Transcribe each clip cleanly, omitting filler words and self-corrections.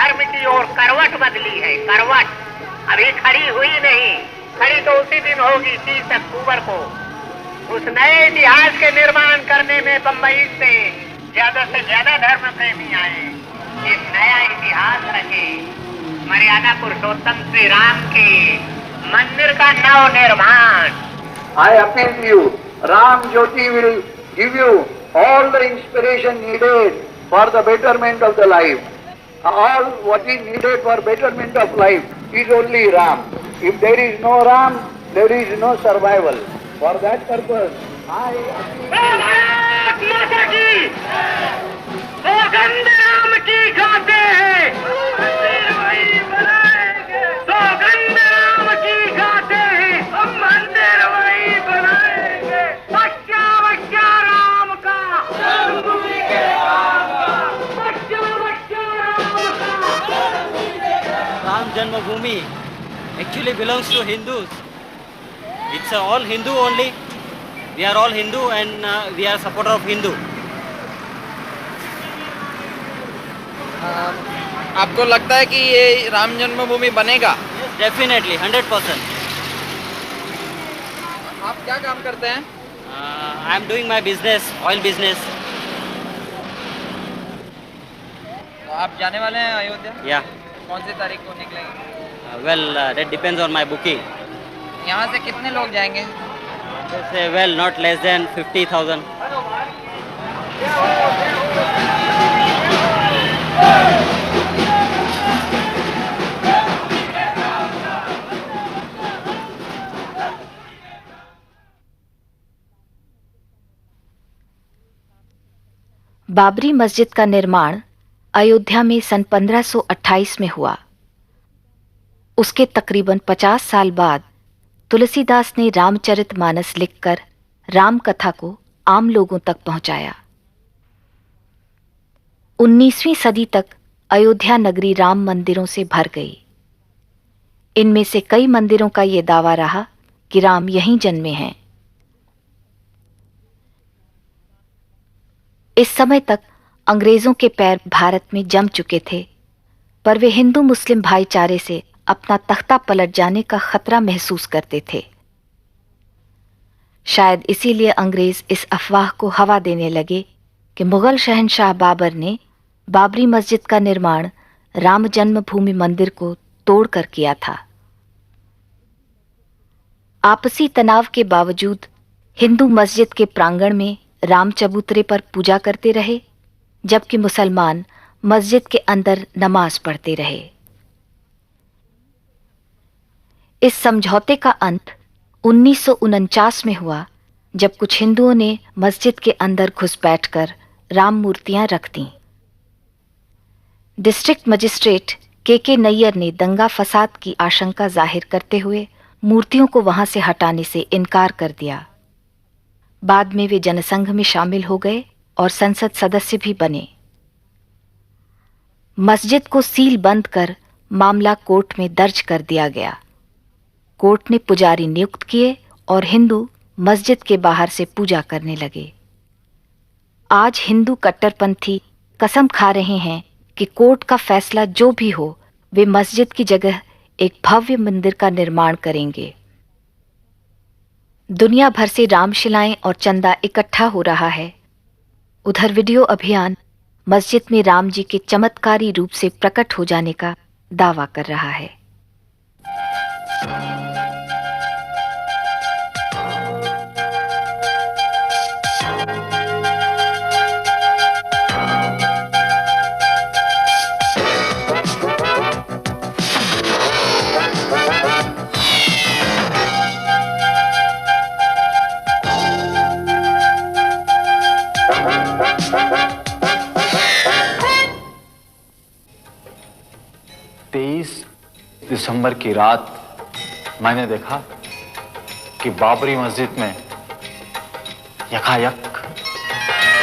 धर्म की ओर करवट बदली है, करवट अभी खड़ी हुई नहीं, खड़ी तो उसी दिन होगी 30 अक्टूबर को। उस नए इतिहास के निर्माण करने में बंबई से ज्यादा धर्म प्रेमी आए, एक नया इतिहास रचे, मर्यादा पुरुषोत्तम श्री राम के मंदिर का नव निर्माण। I appeal to you, Ram Jyoti will give you all the inspiration needed for the betterment of the life. All what is needed for betterment of life is only Ram. If there is no Ram, there is no survival. For that purpose, I माता की सौगंध राम की खाते हैं, सौगंध राम की खाते हैं, हम मंदिर वही बनाएंगे। बच्चा बच्चा राम का, बच्चा बच्चा राम का। Ram Janmabhoomi actually belongs to Hindus. It's all Hindu only. We are all Hindu and we are supporter of Hindu. आपको लगता है कि ये राम जन्मभूमि बनेगा? Yes, definitely, 100%. आप क्या काम करते हैं? I am doing my business, oil business. तो आप जाने वाले हैं अयोध्या? Yeah. कौन सी तारीख को निकलेंगे? Well, that depends on my booking. यहाँ से कितने लोग जाएंगे? Well, not less than 50,000. Babri मस्जिद का निर्माण अयोध्या में सन 1528 में हुआ। उसके तकरीबन 50 साल बाद तुलसीदास ने रामचरितमानस लिखकर राम कथा को आम लोगों तक पहुंचाया। 19वीं सदी तक अयोध्या नगरी राम मंदिरों से भर गई। इनमें से कई मंदिरों का ये दावा रहा कि राम यहीं जन्मे हैं। इस समय तक अंग्रेजों के पैर भारत में जम चुके थे, पर वे हिंदू मुस्लिम भाईचारे से अपना तख्ता पलट जाने का खतरा महसूस करते थे। शायद इसीलिए अंग्रेज इस अफवाह को हवा देने लगे कि मुगल शहंशाह बाबर ने बाबरी मस्जिद का निर्माण राम जन्मभूमि मंदिर को तोड़कर किया था। आपसी तनाव के बावजूद हिंदू मस्जिद के प्रांगण में राम चबूतरे पर पूजा करते रहे, जबकि मुसलमान मस्जिद के अंदर नमाज पढ़ते रहे। इस समझौते का अंत 1949 में हुआ, जब कुछ हिंदुओं ने मस्जिद के अंदर घुस बैठकर राम मूर्तियां रख दीं। डिस्ट्रिक्ट मजिस्ट्रेट के नैयर ने दंगा फसाद की आशंका जाहिर करते हुए मूर्तियों को वहां से हटाने से इनकार कर दिया। बाद में वे जनसंघ में शामिल हो गए और संसद सदस्य भी बने। मस्जिद को सील बंद कर मामला कोर्ट में दर्ज कर दिया गया। कोर्ट ने पुजारी नियुक्त किए और हिंदू मस्जिद के बाहर से पूजा करने लगे। आज हिंदू कट्टरपंथी कसम खा रहे हैं कि कोर्ट का फैसला जो भी हो, वे मस्जिद की जगह एक भव्य मंदिर का निर्माण करेंगे। दुनिया भर से रामशिलाएं और चंदा इकट्ठा हो रहा है। उधर वीडियो अभियान मस्जिद में राम जी के चमत्कारी रूप से प्रकट हो जाने का दावा कर रहा है। दिसंबर की रात मैंने देखा कि बाबरी मस्जिद में यकायक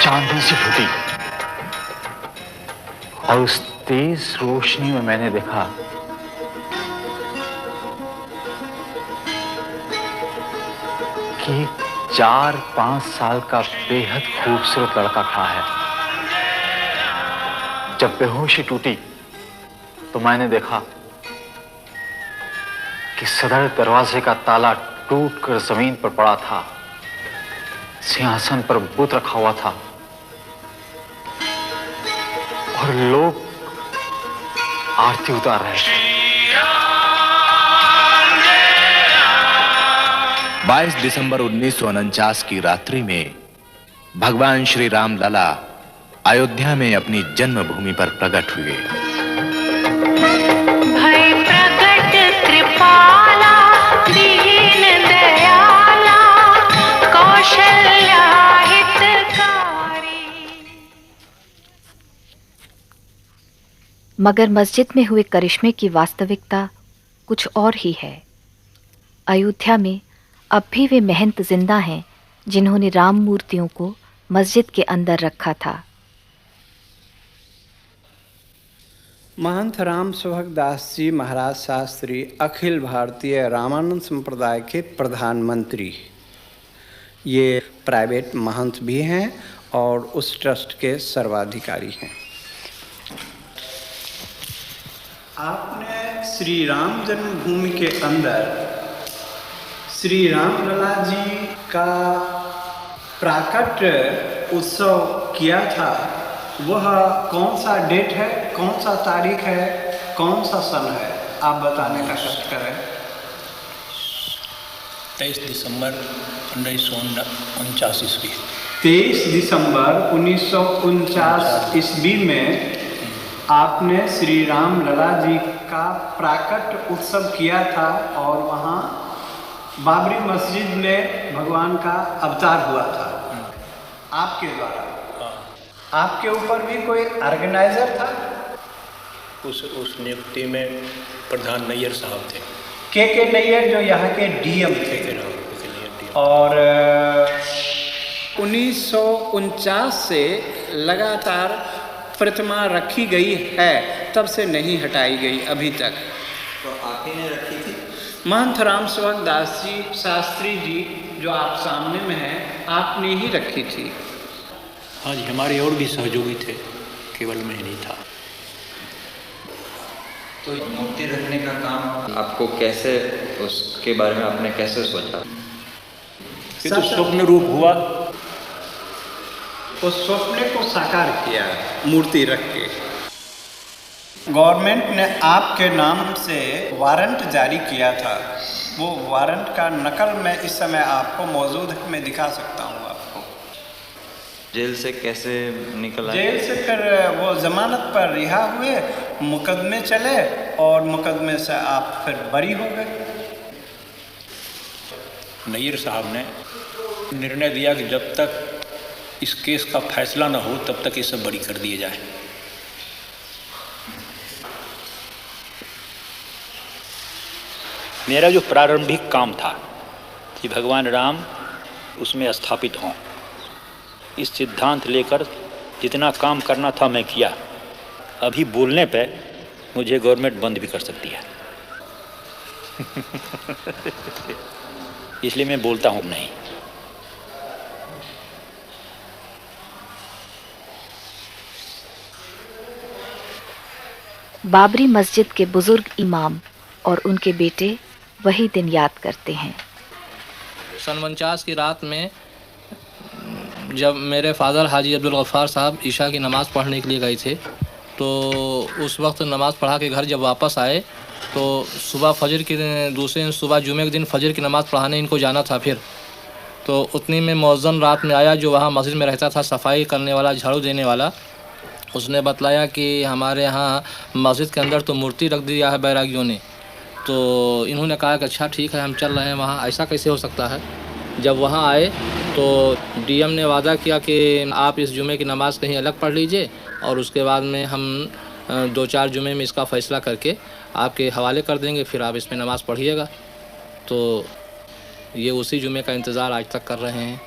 चांदनी सी फूटी और उस तेज रोशनी में मैंने देखा कि 4-5 साल का बेहद खूबसूरत लड़का खड़ा है। जब बेहोशी टूटी तो मैंने देखा कि सदर दरवाजे का ताला टूटकर जमीन पर पड़ा था। सिंहासन पर बुत रखा हुआ था और लोग आरती उतार रहे थे। 22 दिसंबर 1949 की रात्रि में भगवान श्री राम लला अयोध्या में अपनी जन्मभूमि पर प्रकट हुए। भय प्रकट कृपाला दीन दयाला कौशल्या हितकारी। मगर मस्जिद में हुए करिश्मे की वास्तविकता कुछ और ही है। अयोध्या में अब भी वे महंत जिंदा हैं जिन्होंने राम मूर्तियों को मस्जिद के अंदर रखा था। महंत राम सेवक दास जी महाराज शास्त्री अखिल भारतीय रामानंद संप्रदाय के प्रधानमंत्री, ये प्राइवेट महंत भी हैं और उस ट्रस्ट के सर्वाधिकारी हैं। आपने श्री राम जन्मभूमि के अंदर श्री राम लला जी का प्राकट्य उत्सव किया था। वह कौन सा डेट है, कौन सा तारीख है, कौन सा सन है, आप बताने का कष्ट करें। 23 दिसंबर 1949 ईस्वी। 23 दिसंबर 1949 ईस्वी में आपने श्री राम लला जी का प्राकट्य उत्सव किया था और वहाँ बाबरी मस्जिद में भगवान का अवतार हुआ था आपके द्वारा। आपके ऊपर भी कोई ऑर्गेनाइजर था? उस नियुक्ति में प्रधान नैयर साहब थे, के नैयर, जो यहाँ के डीएम थे। और 1949 से लगातार प्रतिमा रखी गई है, तब से नहीं हटाई गई अभी तक। तो आप ही ने रखी थी? महंत राम सेवक दास जी शास्त्री जी जो आप सामने में हैं, आपने ही रखी थी। हाँ जी, हमारे और भी सहयोगी थे, केवल मैं नहीं था। तो मूर्ति रखने का काम आपको कैसे, उसके बारे में आपने कैसे सोचा? ये तो स्वप्न रूप हुआ। उस स्वप्न को साकार किया मूर्ति रख के। गवर्नमेंट ने आपके नाम से वारंट जारी किया था। वो वारंट का नकल मैं इस समय आपको मौजूद है, मैं दिखा सकता हूँ आपको। जेल से कैसे निकला? जेल से फिर वो जमानत पर रिहा हुए, मुकदमे चले और मुकदमे से आप फिर बरी हो गए। नैयर साहब ने निर्णय दिया कि जब तक इस केस का फैसला न हो तब तक ये सब बरी कर दिए जाए। मेरा जो प्रारंभिक काम था कि भगवान राम उसमें स्थापित हों, इस सिद्धांत लेकर जितना काम करना था मैं किया। अभी बोलने पे मुझे गवर्नमेंट बंद भी कर सकती है इसलिए मैं बोलता हूँ नहीं। बाबरी मस्जिद के बुजुर्ग इमाम और उनके बेटे वही दिन याद करते हैं। सन 49 की रात में जब मेरे फादर हाजी अब्दुल गफ्फार साहब ईशा की नमाज़ पढ़ने के लिए गए थे, तो उस वक्त नमाज़ पढ़ा के घर जब वापस आए तो सुबह फजर की दूसरे सुबह जुमे के दिन फजर की नमाज़ पढ़ाने इनको जाना था। फिर तो उतनी में मौज़न रात में आया, जो वहाँ मस्जिद में रहता था, सफाई करने वाला, झाड़ू देने वाला। उसने बतलाया कि हमारे यहाँ मस्जिद के अंदर तो मूर्ति रख दिया है बैरागियों ने। तो इन्होंने कहा कि अच्छा ठीक है, हम चल रहे हैं वहाँ, ऐसा कैसे हो सकता है। जब वहाँ आए तो डीएम ने वादा किया कि आप इस जुमे की नमाज़ कहीं अलग पढ़ लीजिए और उसके बाद में हम 2-4 जुमे में इसका फ़ैसला करके आपके हवाले कर देंगे, फिर आप इसमें नमाज़ पढ़िएगा। तो ये उसी जुमे का इंतज़ार आज तक कर रहे हैं।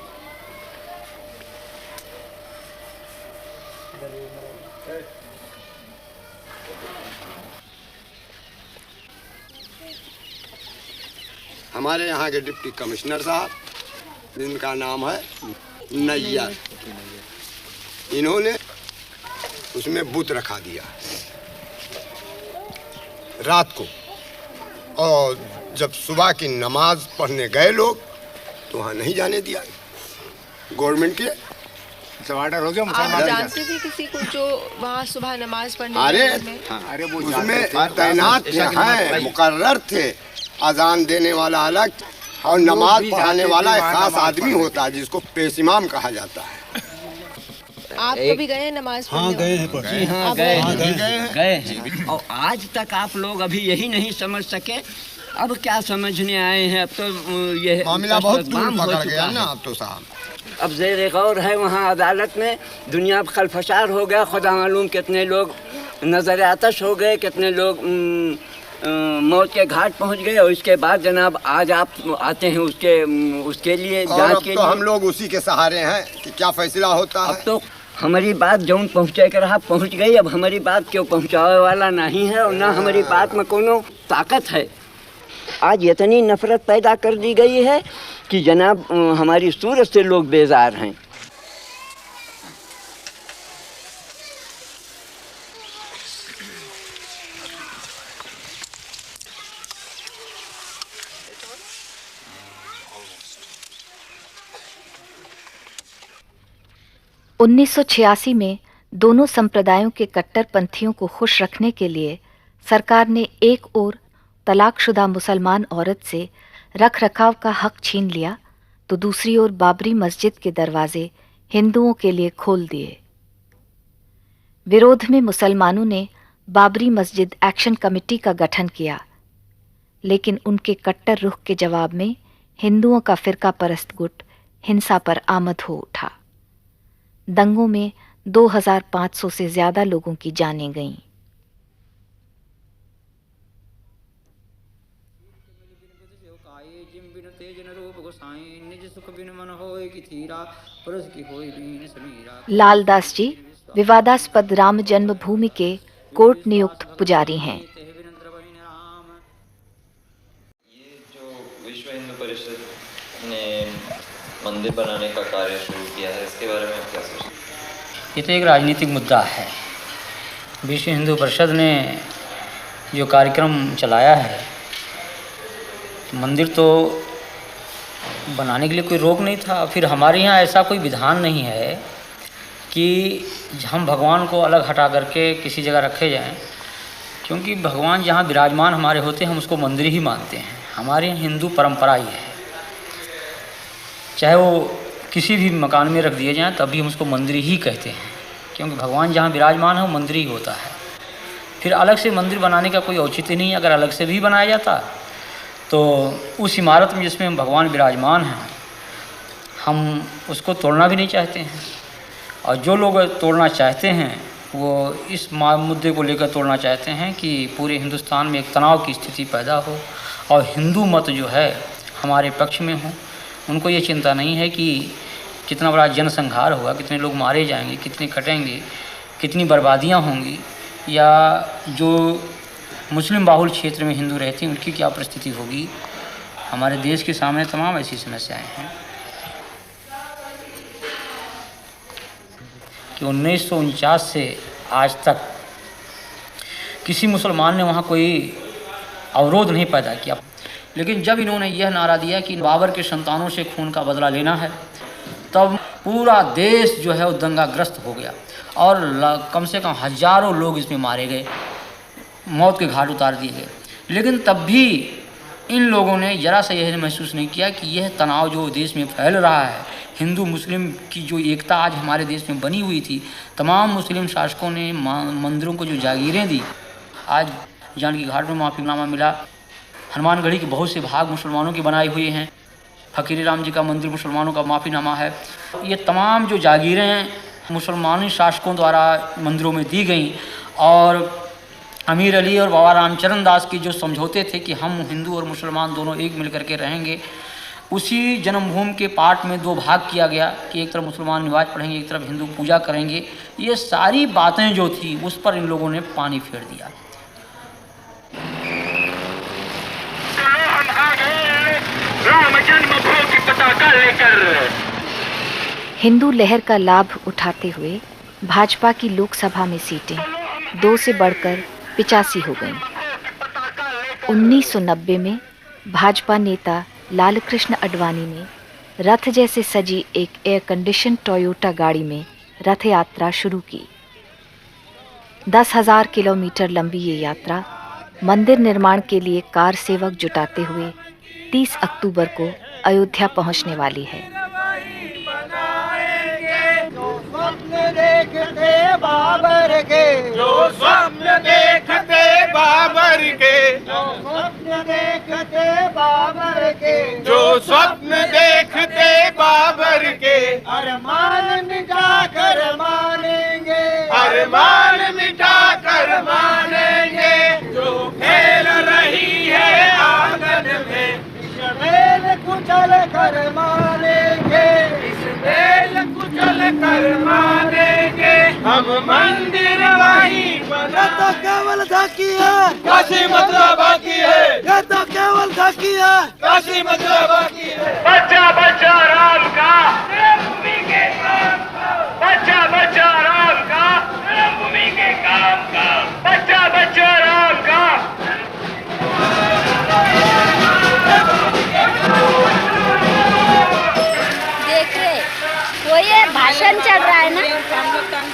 हमारे यहाँ के डिप्टी कमिश्नर साहब, जिनका नाम है नैयर, इन्होंने उसमें बुत रखा दिया रात को, और जब सुबह की नमाज पढ़ने गए लोग तो वहाँ नहीं जाने दिया गवर्नमेंट के ऑर्डर हो गया। आप जानते थे किसी को जो वहाँ सुबह नमाज पढ़ने? अरे वो उसमें तैनात है, मुकर्रर थे। अजान देने वाला अलग और नमाज पढ़ाने वाला एक खास आदमी होता है जिसको पेश इमाम कहा जाता है। आप कभी गए नमाज पढ़ने? हाँ गए हैं। जी हाँ गए हैं। और आज तक आप लोग अभी यही नहीं समझ सके, अब क्या समझने आए हैं? अब तो ये मामला बहुत दूर पकड़ गया ना अब तो साहब। अब ज़ेर गौर है वहाँ अदालत में, दुनिया खलफशार हो गया, खुदा मालूम कितने लोग नजर आतश हो गए, कितने लोग मौत के घाट पहुँच गए। और इसके बाद जनाब आज आप आते हैं उसके लिए जांच के लिए। तो हम लोग उसी के सहारे हैं कि क्या फैसला होता है। अब तो हमारी बात जौन पहुँचे कर रहा पहुँच गई, अब हमारी बात क्यों पहुँचाने वाला नहीं है और ना हमारी बात में कोनो ताकत है। आज इतनी नफरत पैदा कर दी गई है कि जनाब हमारी सूरत से लोग बेजार हैं। (1986) में दोनों संप्रदायों के कट्टरपंथियों को खुश रखने के लिए सरकार ने एक ओर तलाकशुदा मुसलमान औरत से रख रखाव का हक छीन लिया तो दूसरी ओर बाबरी मस्जिद के दरवाजे हिंदुओं के लिए खोल दिए। विरोध में मुसलमानों ने बाबरी मस्जिद एक्शन कमेटी का गठन किया, लेकिन उनके कट्टर रुख के जवाब में हिंदुओं का फिरका परस्त गुट हिंसा पर आमद हो उठा। दंगों में 2500 से ज्यादा लोगों की जानें गईं। लालदास जी विवादास्पद राम जन्मभूमि के कोर्ट नियुक्त पुजारी हैं। ये जो विश्व हिंदू परिषद ने मंदिर बनाने का कार्य शुरू किया है, इसके बारे में आप क्या सोचते हैं? ये तो एक राजनीतिक मुद्दा है। विश्व हिंदू परिषद ने जो कार्यक्रम चलाया है, मंदिर तो बनाने के लिए कोई रोक नहीं था। फिर हमारे यहाँ ऐसा कोई विधान नहीं है कि हम भगवान को अलग हटा करके किसी जगह रखे जाएं, क्योंकि भगवान जहाँ विराजमान हमारे होते हैं हम उसको मंदिर ही मानते हैं। हमारे यहाँ हिंदू परंपरा ही है, चाहे वो किसी भी मकान में रख दिए जाएं तब भी हम उसको मंदिर ही कहते हैं, क्योंकि भगवान जहाँ विराजमान है वो मंदिर ही होता है। फिर अलग से मंदिर बनाने का कोई औचित्य नहीं है। अगर अलग से भी बनाया जाता तो उस इमारत में जिसमें भगवान विराजमान हैं हम उसको तोड़ना भी नहीं चाहते हैं। और जो लोग तोड़ना चाहते हैं वो इस मुद्दे को लेकर तोड़ना चाहते हैं कि पूरे हिंदुस्तान में एक तनाव की स्थिति पैदा हो और हिंदू मत जो है हमारे पक्ष में हो। उनको ये चिंता नहीं है कि कितना बड़ा जनसंहार होगा, कितने लोग मारे जाएंगे, कितने कटेंगे, कितनी बर्बादियां होंगी, या जो मुस्लिम बाहुल क्षेत्र में हिंदू रहते हैं उनकी क्या परिस्थिति होगी। हमारे देश के सामने तमाम ऐसी समस्याएं हैं कि 1949 से आज तक किसी मुसलमान ने वहाँ कोई अवरोध नहीं पैदा किया। लेकिन जब इन्होंने यह नारा दिया कि बाबर के संतानों से खून का बदला लेना है, तब पूरा देश जो है वो दंगाग्रस्त हो गया और कम से कम हजारों लोग इसमें मारे गए, मौत के घाट उतार दिए गए। लेकिन तब भी इन लोगों ने जरा सा यह महसूस नहीं किया कि यह तनाव जो देश में फैल रहा है, हिंदू मुस्लिम की जो एकता आज हमारे देश में बनी हुई थी, तमाम मुस्लिम शासकों ने मंदिरों को जो जागीरें दी। आज जानकी घाट में माफीनामा मिला, हनुमानगढ़ी के बहुत से भाग मुसलमानों की बनाई हुई हैं, फकीर राम जी का मंदिर मुसलमानों का माफीनामा है। ये तमाम जो जागीरें मुसलमानी शासकों द्वारा मंदिरों में दी गई और अमीर अली और बाबा रामचरण दास की जो समझौते थे कि हम हिंदू और मुसलमान दोनों एक मिल करके रहेंगे, उसी जन्मभूमि के पार्ट में दो भाग किया गया कि एक तरफ मुसलमान नमाज पढ़ेंगे, एक तरफ हिंदू पूजा करेंगे। ये सारी बातें जो थी उस पर इन लोगों ने पानी फेर दिया। राम जन्मभूमि की पताका लेकर हिंदू लहर का लाभ उठाते हुए भाजपा की लोकसभा में सीटें 2 से बढ़कर 85 हो गईं। 1990 में भाजपा नेता लालकृष्ण आडवाणी ने रथ जैसे सजी एक एयर कंडीशन टोयोटा गाड़ी में रथ यात्रा शुरू की। 10,000 किलोमीटर लंबी ये यात्रा मंदिर निर्माण के लिए कार सेवक जुटाते हुए 30 अक्टूबर को अयोध्या पहुंचने वाली है। देखते बाबर के, जो स्वप्न देखते बाबर के, जो स्वप्न देखते बाबर के, जो स्वप्न देखते बाबर के, अरमान मिटा कर मानेंगे, अरमान मिटा कर मानेंगे, जो खेल रही है आंगन में, इस मेल कुचल कर मानेंगे, इस मेल कुचल कर मानेंगे, हम मंदिर वहीं बना। ये तो केवल झांकी है, काशी मथुरा बाकी है, ये तो केवल झांकी है, काशी मथुरा बाकी है। बच्चा बच्चा राम का, भूमि के काम का, बच्चा बच्चा राम का, भूमि के काम का, बच्चा बच्चा राम का। देख रहे वो ये भाषण चल रहा है ना,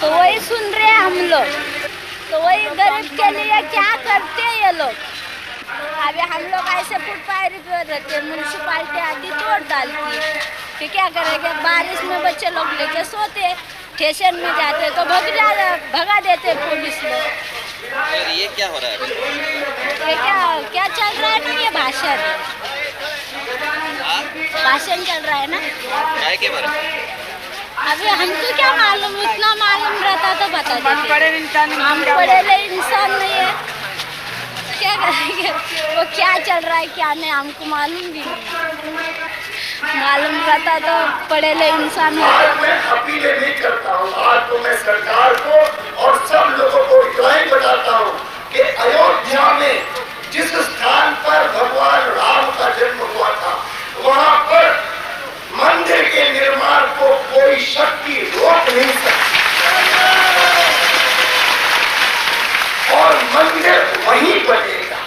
तो वही सुन रहे हैं हम लोग, तो वही गरीब के लिए क्या करते हैं ये लोग। अभी हम लोग ऐसे फुटपाथ पर रहते, म्यूनसिपालिटी आती तोड़ डालती है, फिर क्या करेंगे। बारिश में बच्चे लोग लेके सोते, स्टेशन में जाते तो भगा देते पुलिस लोग। ये क्या हो रहा है? ये क्या चल रहा है ना, ये भाषण चल रहा है ना। काय के बारे में? अभी हमको क्या मालूम, इतना मालूम रहता तो बता देते। हम पढ़े इंसान नहीं है, क्या करेंगे। वो क्या चल रहा है क्या नहीं हमको मालूम भी नहीं। मालूम रहता तो पढ़े ले इंसान होते। मैं अपील नहीं करता हूँ, आज तो मैं सरकार को और सब लोगों को इतना बताता हूँ कि अयोध्या में जिस स्थान पर भगवान राम का जन्म हुआ था, वहाँ पर मंदिर के निर्माण को कोई शक्ति रोक नहीं सकती, और मंदिर वहीं बनेगा।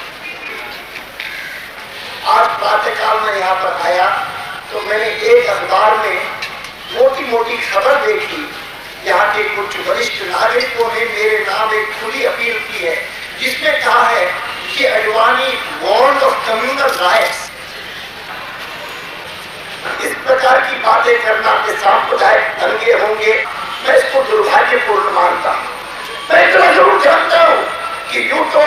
आज प्रातःकाल में यहाँ पर आया तो मैंने एक अखबार में मोटी मोटी खबर देखी। यहाँ के कुछ वरिष्ठ नागरिकों ने मेरे नाम एक खुली अपील की है, जिसमें कहा है कि Advani warned of communal riots. इस प्रकार की बातें करना के सांप्रदायिक दंगे होंगे, मैं इसको दुर्भाग्यपूर्ण मानता हूँ। मैं इतना जरूर जानता हूँ कि यूं तो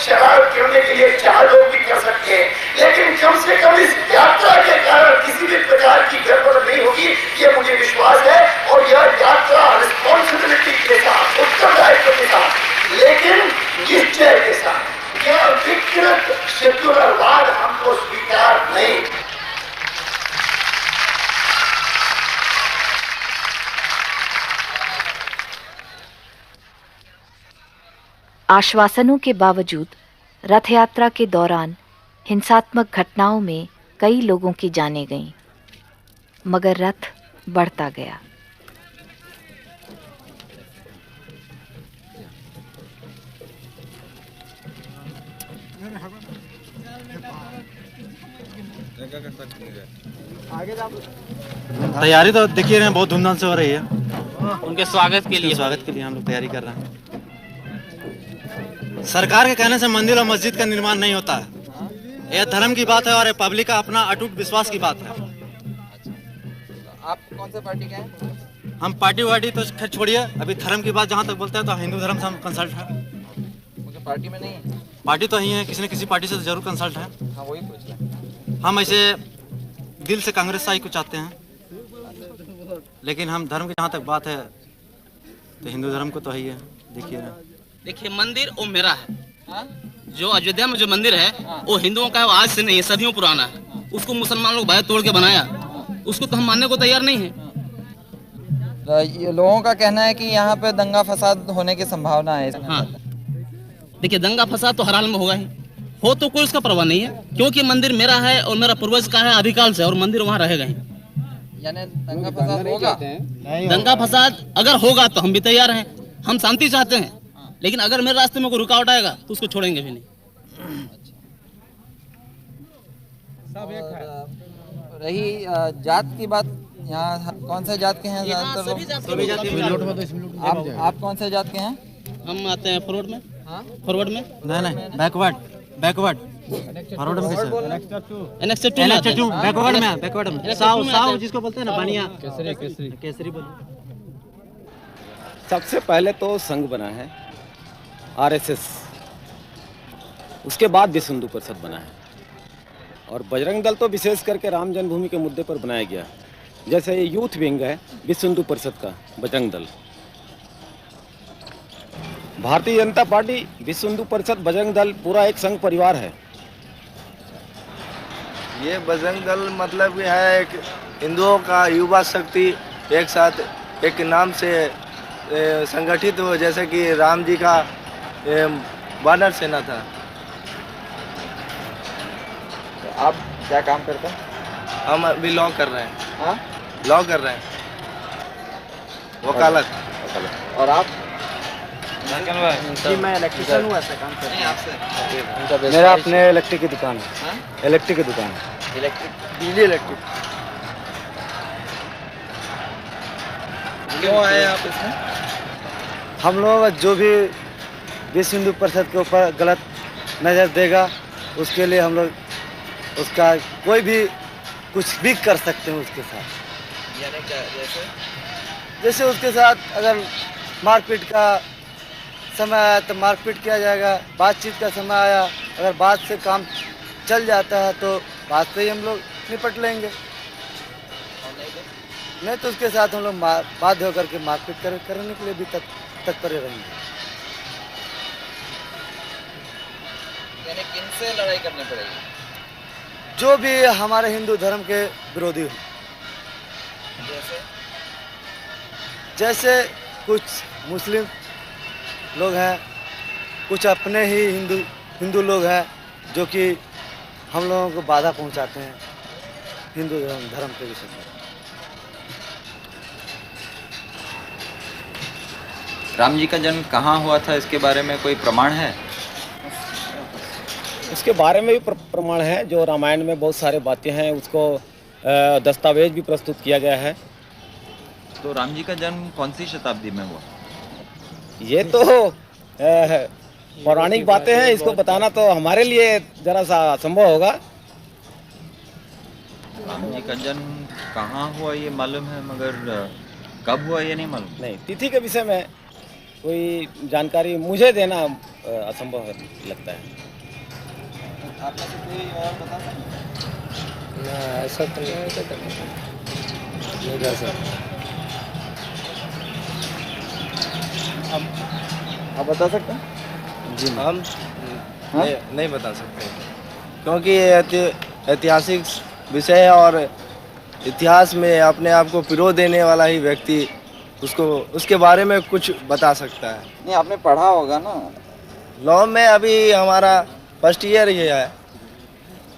शरारत करने के लिए 4 लोग भी कर सकते हैं, लेकिन कम से कम इस यात्रा के कारण किसी भी प्रकार की गड़बड़ नहीं होगी, ये मुझे विश्वास है। और यह यात्रा रिस्पॉन्सिबिलिटी के साथ, उत्तरदायित्व के साथ, लेकिन निश्चय के साथ। यह विकृत सेक्युलरवाद हमको स्वीकार नहीं। आश्वासनों के बावजूद रथ यात्रा के दौरान हिंसात्मक घटनाओं में कई लोगों की जानें गईं, मगर रथ बढ़ता गया। तैयारी तो देखिए रहे हैं, बहुत धूमधाम से हो रही है। उनके स्वागत के लिए हम लोग तैयारी कर रहे हैं। सरकार के कहने से मंदिर और मस्जिद का निर्माण नहीं होता है। यह धर्म की बात है और पब्लिक का अपना अटूट विश्वास की बात है। आप कौन से पार्टी के हैं? हम पार्टी वार्टी तो खैर छोड़िए, अभी धर्म की बात जहाँ तक बोलते हैं तो हिंदू धर्म से हम कंसल्ट है। मुझे पार्टी में नहीं है। पार्टी तो ही है, किसी न किसी पार्टी से तो जरूर कंसल्ट है। हाँ वही पूछ रहे हैं। हम ऐसे दिल से कांग्रेस साई को चाहते हैं, लेकिन हम धर्म की जहाँ तक बात है तो हिंदू धर्म को तो ही है। देखिए मंदिर वो मेरा है, जो अयोध्या में जो मंदिर है वो हिंदुओं का है, वो आज से नहीं है, सदियों पुराना है। उसको मुसलमान लोग बैठ तोड़ के बनाया, उसको तो हम मानने को तैयार नहीं है। ये लोगों का कहना है कि यहाँ पे दंगा फसाद होने की संभावना है। हाँ देखिए दंगा फसाद तो हर हाल में होगा ही, हो तो कोई उसका परवाह नहीं है, क्योंकि मंदिर मेरा है और मेरा पूर्वज का है अधिकाल से, और मंदिर वहाँ रहेगा ही। यानी दंगा फसाद होगा? दंगा फसाद अगर होगा तो हम भी तैयार हैं, हम शांति चाहते हैं, लेकिन अगर मेरे रास्ते में कोई रुकावट आएगा तो उसको छोड़ेंगे भी नहीं। और रही जात की बात, यहाँ कौन से जात के हैं ज़्यादातर लोग? आप कौन से जात के हैं? हम आते हैं फॉरवर्ड में। हाँ फॉरवर्ड में नहीं बैकवर्ड फॉरवर्ड में एनेक्स 2 बैकवर्ड में साव जिसको बोलते हैं ना बनिया केसरी बोलो। सबसे पहले तो संघ बना है आरएसएस, उसके बाद विश्व हिंदू परिषद बना है, और बजरंग दल तो विशेष करके राम जन्मभूमि के मुद्दे पर बनाया गया। जैसे ये यूथ विंग है विश्व हिंदू परिषद का बजरंग दल, भारतीय जनता पार्टी, विश्व हिंदू परिषद, बजरंग दल पूरा एक संघ परिवार है। ये बजरंग दल मतलब है एक हिंदुओं का युवा शक्ति एक साथ एक नाम से संगठित हो, जैसे कि राम जी का वानर सेना था। तो आप क्या काम करते हैं? हम अभी लॉ कर रहे हैं। हाँ लॉ कर रहे हैं, वकालत। और आप? जी मैं इलेक्ट्रिशियन हूँ, ऐसा काम करते हैं आपसे। मेरा अपने इलेक्ट्रिक की दुकान है। इलेक्ट्रिक की दुकान है, इलेक्ट्रिक, बिजली इलेक्ट्रिक। क्यों आए आप इसमें? हम लोग जो भी विश्व हिंदू परिषद के ऊपर गलत नज़र देगा उसके लिए हम लोग उसका कोई भी कुछ भी कर सकते हैं उसके साथ। यानी क्या? जैसे उसके साथ अगर मारपीट का समय आया तो मारपीट किया जाएगा, बातचीत का समय आया अगर बात से काम चल जाता है तो बात से ही हम लोग निपट लेंगे, नहीं तो उसके साथ हम लोग बाध्य होकर के मारपीट करने के लिए भी तत्पर रहेंगे। यानी किनसे लड़ाई करनी पड़ेगी? जो भी हमारे हिंदू धर्म के विरोधी हो, जैसे कुछ मुस्लिम लोग हैं, कुछ अपने ही हिंदू लोग हैं जो कि हम लोगों को बाधा पहुंचाते हैं हिंदू धर्म के विषय में। राम जी का जन्म कहाँ हुआ था, इसके बारे में कोई प्रमाण है? उसके बारे में भी प्रमाण है, जो रामायण में बहुत सारे बातें हैं, उसको दस्तावेज भी प्रस्तुत किया गया है। तो राम जी का जन्म कौन सी शताब्दी में हुआ? ये तो पौराणिक बातें हैं, इसको बताना तो हमारे लिए जरा सा असंभव होगा। राम जी का जन्म कहाँ हुआ ये मालूम है, मगर कब हुआ ये नहीं मालूम। नहीं, तिथि के विषय में कोई जानकारी मुझे देना असंभव लगता है। आप में से कोई और बता सकते? ना, ऐसा तो नहीं कर सकता। आप बता सकते हैं? जी हम नहीं बता सकते, क्योंकि ये ऐतिहासिक विषय है और इतिहास में अपने आप को पिरो देने वाला ही व्यक्ति उसके बारे में कुछ बता सकता है। नहीं, आपने पढ़ा होगा ना लॉ में? अभी हमारा फर्स्ट ईयर ही है,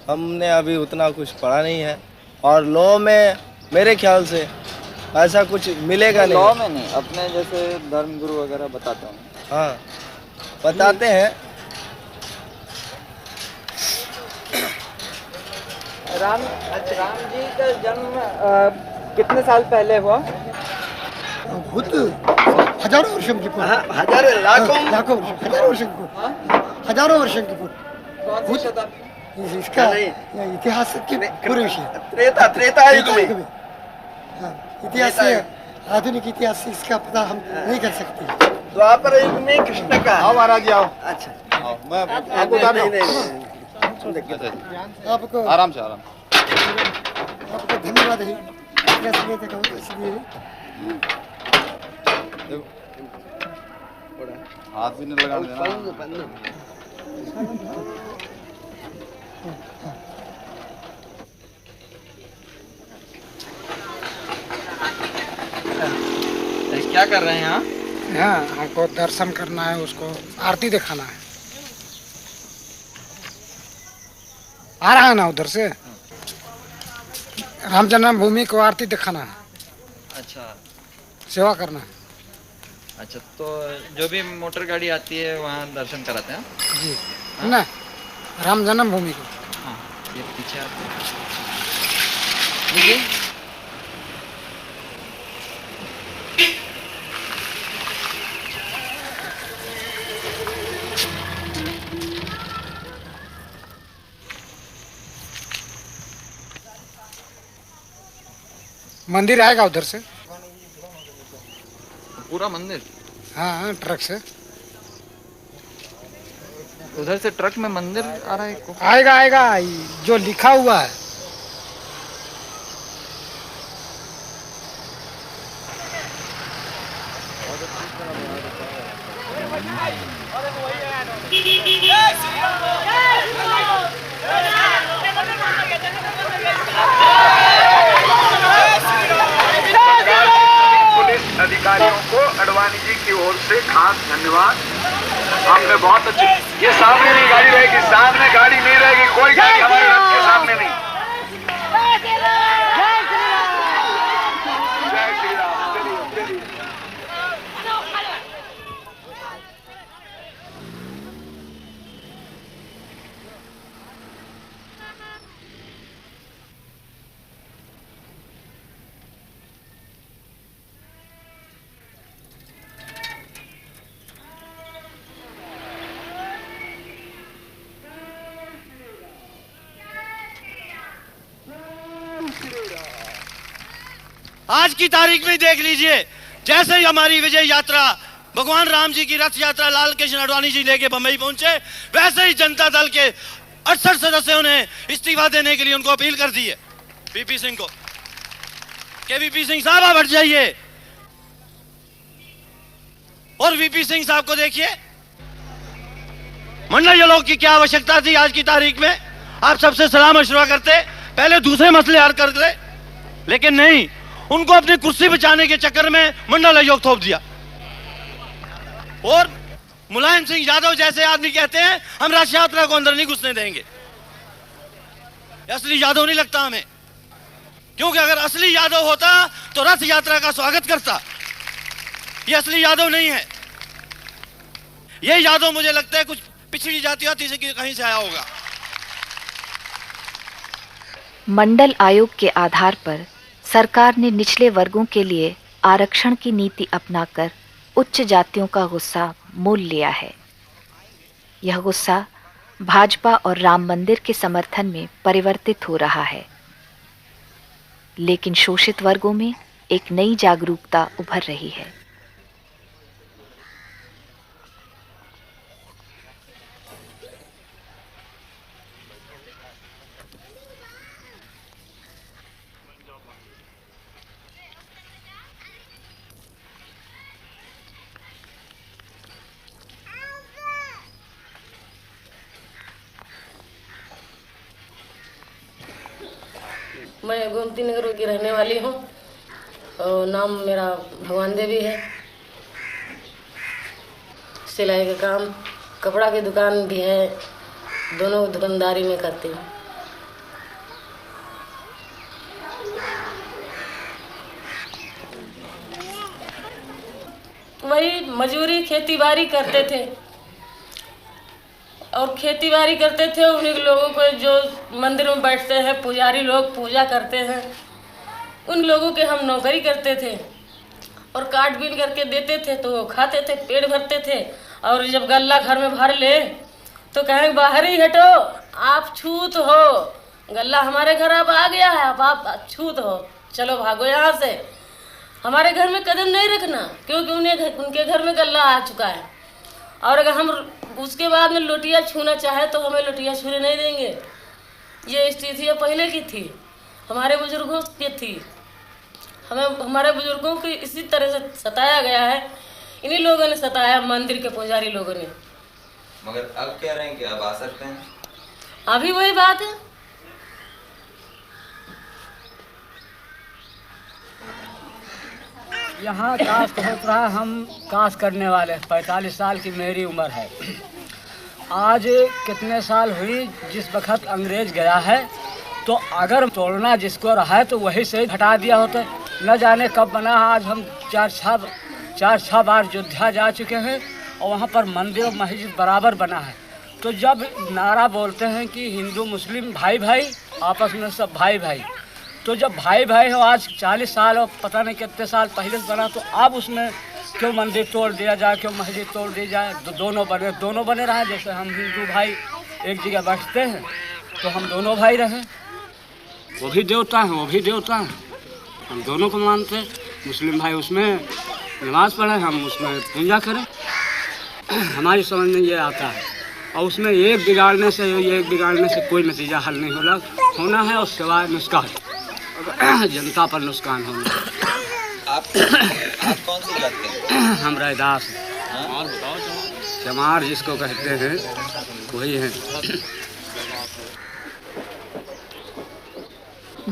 हमने अभी उतना कुछ पढ़ा नहीं है, और लॉ में मेरे ख्याल से ऐसा कुछ मिलेगा नहीं। लॉ में नहीं, अपने जैसे धर्मगुरु वगैरह बताते हैं। हाँ बताते हैं। राम जी का जन्म कितने साल पहले हुआ? हजारों वर्षांपूर्वी। हजारों वर्षांपूर्वी। कौन सी शताब्दी? इसका इतिहास के पूरे विषय त्रेता युग में। इतिहास से, आधुनिक इतिहास से इसका पता हम नहीं कर सकते। द्वापर युग में कृष्ण का। आओ महाराज जी, आओ। अच्छा आओ, मैं आपको बता दूं। आपको आराम से आराम। आपको धन्यवाद है, इसलिए हाथ भी नहीं लगाने देना। क्या कर रहे हैं यहाँ? हाँ, हमको दर्शन करना है, उसको आरती दिखाना है। आ रहा है ना उधर से, राम जन्मभूमि को आरती दिखाना है। अच्छा, सेवा करना है। अच्छा, तो जो भी मोटर गाड़ी आती है वहाँ दर्शन कराते हैं? जी, है ना, राम जन्मभूमि को। ये पीछे देखिए मंदिर आएगा उधर से पूरा मंदिर। हाँ ट्रक से उधर से ट्रक में मंदिर आ रहा है। आएगा आएगा जो लिखा हुआ है। अधिकारियों को अडवाणी जी की ओर से खास धन्यवाद। आपने बहुत अच्छी, ये सामने नहीं गाड़ी रहेगी, सामने गाड़ी नहीं रहेगी, कोई गाड़ी हमारे रथ के सामने नहीं। जय श्री राम। चलिए आज की तारीख में देख लीजिए, जैसे ही हमारी विजय यात्रा भगवान राम जी की रथ यात्रा लाल कृष्ण आडवाणी जी लेके बंबई पहुंचे, वैसे ही जनता दल के 68 सदस्यों ने इस्तीफा देने के लिए उनको अपील कर दी है वीपी सिंह को कि वीपी सिंह साहब आप हट जाइए। और वीपी सिंह साहब को देखिए, मंडल लोग की क्या आवश्यकता थी आज की तारीख में? आप सबसे सलाह मशवरा करते, पहले दूसरे मसले हल करते, लेकिन नहीं, उनको अपनी कुर्सी बचाने के चक्कर में मंडल आयोग थोप दिया। और मुलायम सिंह यादव जैसे आदमी कहते हैं हम रथ यात्रा को अंदर नहीं घुसने देंगे। असली यादव नहीं लगता हमें, क्योंकि अगर असली यादव होता तो रथ यात्रा का स्वागत करता। ये असली यादव नहीं है, ये यादव मुझे लगता है कुछ पिछड़ी जाति से कहीं से आया होगा। मंडल आयोग के आधार पर सरकार ने निचले वर्गों के लिए आरक्षण की नीति अपनाकर उच्च जातियों का गुस्सा मोल लिया है। यह गुस्सा भाजपा और राम मंदिर के समर्थन में परिवर्तित हो रहा है, लेकिन शोषित वर्गों में एक नई जागरूकता उभर रही है। मैं गोमती नगर की रहने वाली हूँ और नाम मेरा भगवान देवी है। सिलाई का काम, कपड़ा की दुकान भी है, दोनों दुकानदारी में करती हूँ। वही मजदूरी खेती बाड़ी करते थे और खेती बाड़ी करते थे। उन्हीं लोगों को जो मंदिर में बैठते हैं पुजारी लोग पूजा करते हैं, उन लोगों के हम नौकरी करते थे और काट बीन करके देते थे तो वो खाते थे, पेट भरते थे। और जब गल्ला घर में भर ले तो कहें बाहर ही हटो, आप छूत हो, गल्ला हमारे घर अब आ गया है, अब आप छूत हो, चलो भागो यहाँ से, हमारे घर में कदम नहीं रखना, क्योंकि उनके घर में गल्ला आ चुका है। और अगर हम उसके बाद में लोटिया छूना चाहे तो हमें लोटिया छूने नहीं देंगे। ये स्थिति पहले की थी, हमारे बुजुर्गों की थी। हमें हमारे बुजुर्गों को इसी तरह से सताया गया है, इन्हीं लोगों ने सताया, मंदिर के पुजारी लोगों ने। मगर अब कह रहे हैं कि अब आ सकते हैं। अभी वही बात है। यहाँ कास्ट होता रहा, हम कास्ट करने वाले 45 साल की मेरी उम्र है। आज कितने साल हुई जिस वक्त अंग्रेज गया है, तो अगर तोड़ना जिसको रहा है तो वही से हटा दिया होता। न जाने कब बना। आज हम चार छः बार अयोध्या जा चुके हैं और वहाँ पर मंदिर और मस्जिद बराबर बना है। तो जब नारा बोलते हैं कि हिंदू मुस्लिम भाई भाई, आपस में सब भाई भाई, तो जब भाई भाई हो आज 40 साल और पता नहीं कितने साल पहले से बना, तो अब उसमें क्यों मंदिर तोड़ दिया जाए, क्यों मस्जिद तोड़ दी जाए? दोनों बने रहे। जैसे हम हिंदू भाई एक जगह बैठते हैं तो हम दोनों भाई रहे। वो भी देवता हैं, वो भी देवता हैं, हम दोनों को मानते हैं। मुस्लिम भाई उसमें नमाज पढ़े, हम उसमें पूजा करें। हमारी समझ में ये आता है। और उसमें एक बिगाड़ने से कोई नतीजा हल नहीं होना है, और सिवाय नुकसान, जनता पर नुकसान होना। आप कौन सी जात के हैं? हम रैदास चमार जिसको कहते हैं वही हैं।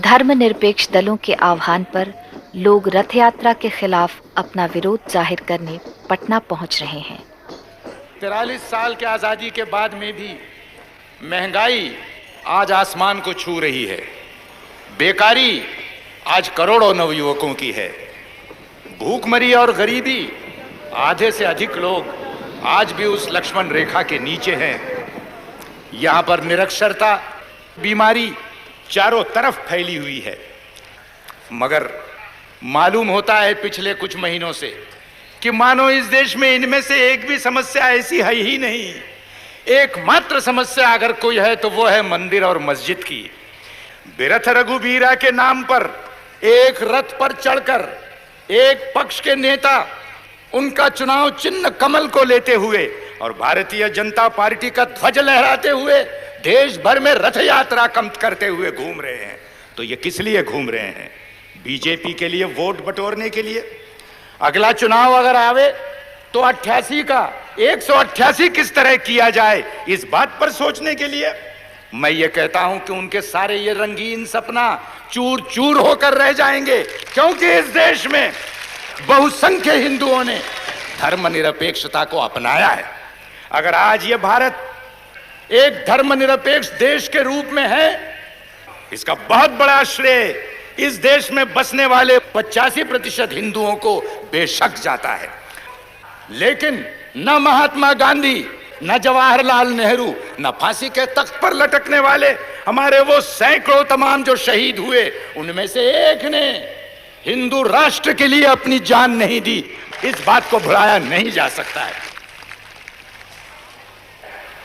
धर्मनिरपेक्ष दलों के आह्वान पर लोग रथ यात्रा के खिलाफ अपना विरोध जाहिर करने पटना पहुंच रहे हैं। 43 साल के आज़ादी के बाद में भी महंगाई आज आसमान को छू रही है। बेकारी आज करोड़ों नवयुवकों की है। भूखमरी और गरीबी, आधे से अधिक लोग आज भी उस लक्ष्मण रेखा के नीचे हैं। यहाँ पर निरक्षरता, बीमारी चारों तरफ फैली हुई है। मगर मालूम होता है पिछले कुछ महीनों से कि मानो इस देश में इनमें से एक भी समस्या ऐसी है ही नहीं। एकमात्र समस्या अगर कोई है तो वो है मंदिर और मस्जिद की। बिरथ रघुबीरा के नाम पर एक रथ पर चढ़कर एक पक्ष के नेता उनका चुनाव चिन्ह कमल को लेते हुए और भारतीय जनता पार्टी का ध्वज लहराते हुए देश भर में रथ यात्रा करते हुए घूम रहे हैं। तो ये किस लिए घूम रहे हैं? बीजेपी के लिए वोट बटोरने के लिए। अगला चुनाव अगर आवे तो 88 का 188 किस तरह किया जाए, इस बात पर सोचने के लिए। मैं ये कहता हूं कि उनके सारे ये रंगीन सपना चूर चूर होकर रह जाएंगे, क्योंकि इस देश में बहुसंख्य हिंदुओं ने धर्मनिरपेक्षता को अपनाया है। अगर आज ये भारत एक धर्मनिरपेक्ष देश के रूप में है, इसका बहुत बड़ा श्रेय इस देश में बसने वाले 85% हिंदुओं को बेशक जाता है। लेकिन न महात्मा गांधी, न जवाहरलाल नेहरू, न फांसी के तख्त पर लटकने वाले हमारे वो सैकड़ों तमाम जो शहीद हुए, उनमें से एक ने हिंदू राष्ट्र के लिए अपनी जान नहीं दी। इस बात को भुलाया नहीं जा सकता है।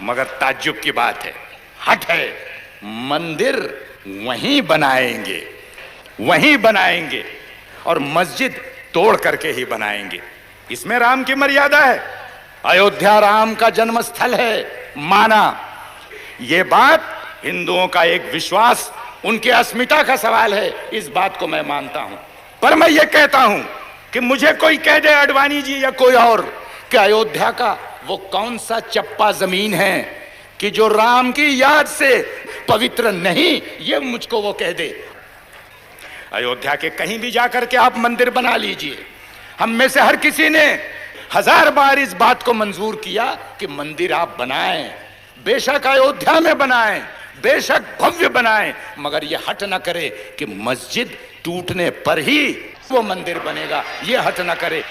मगर ताज्जुब की बात है, हट है, मंदिर वहीं बनाएंगे और मस्जिद तोड़ करके ही बनाएंगे। इसमें राम की मर्यादा है। अयोध्या राम का जन्म स्थल है, माना। यह बात हिंदुओं का एक विश्वास, उनकी अस्मिता का सवाल है, इस बात को मैं मानता हूं। पर मैं ये कहता हूं कि मुझे कोई कह दे, अडवाणी जी या कोई और, कि अयोध्या का वो कौन सा चप्पा जमीन है कि जो राम की याद से पवित्र नहीं, ये मुझको वो कह दे। अयोध्या के कहीं भी जाकर के आप मंदिर बना लीजिए। हम में से हर किसी ने 1000 बार इस बात को मंजूर किया कि मंदिर आप बनाएं, बेशक अयोध्या में बनाएं, बेशक भव्य बनाएं, मगर ये हट न करे कि मस्जिद टूटने पर ही वो मंदिर बनेगा। ये हट न करे।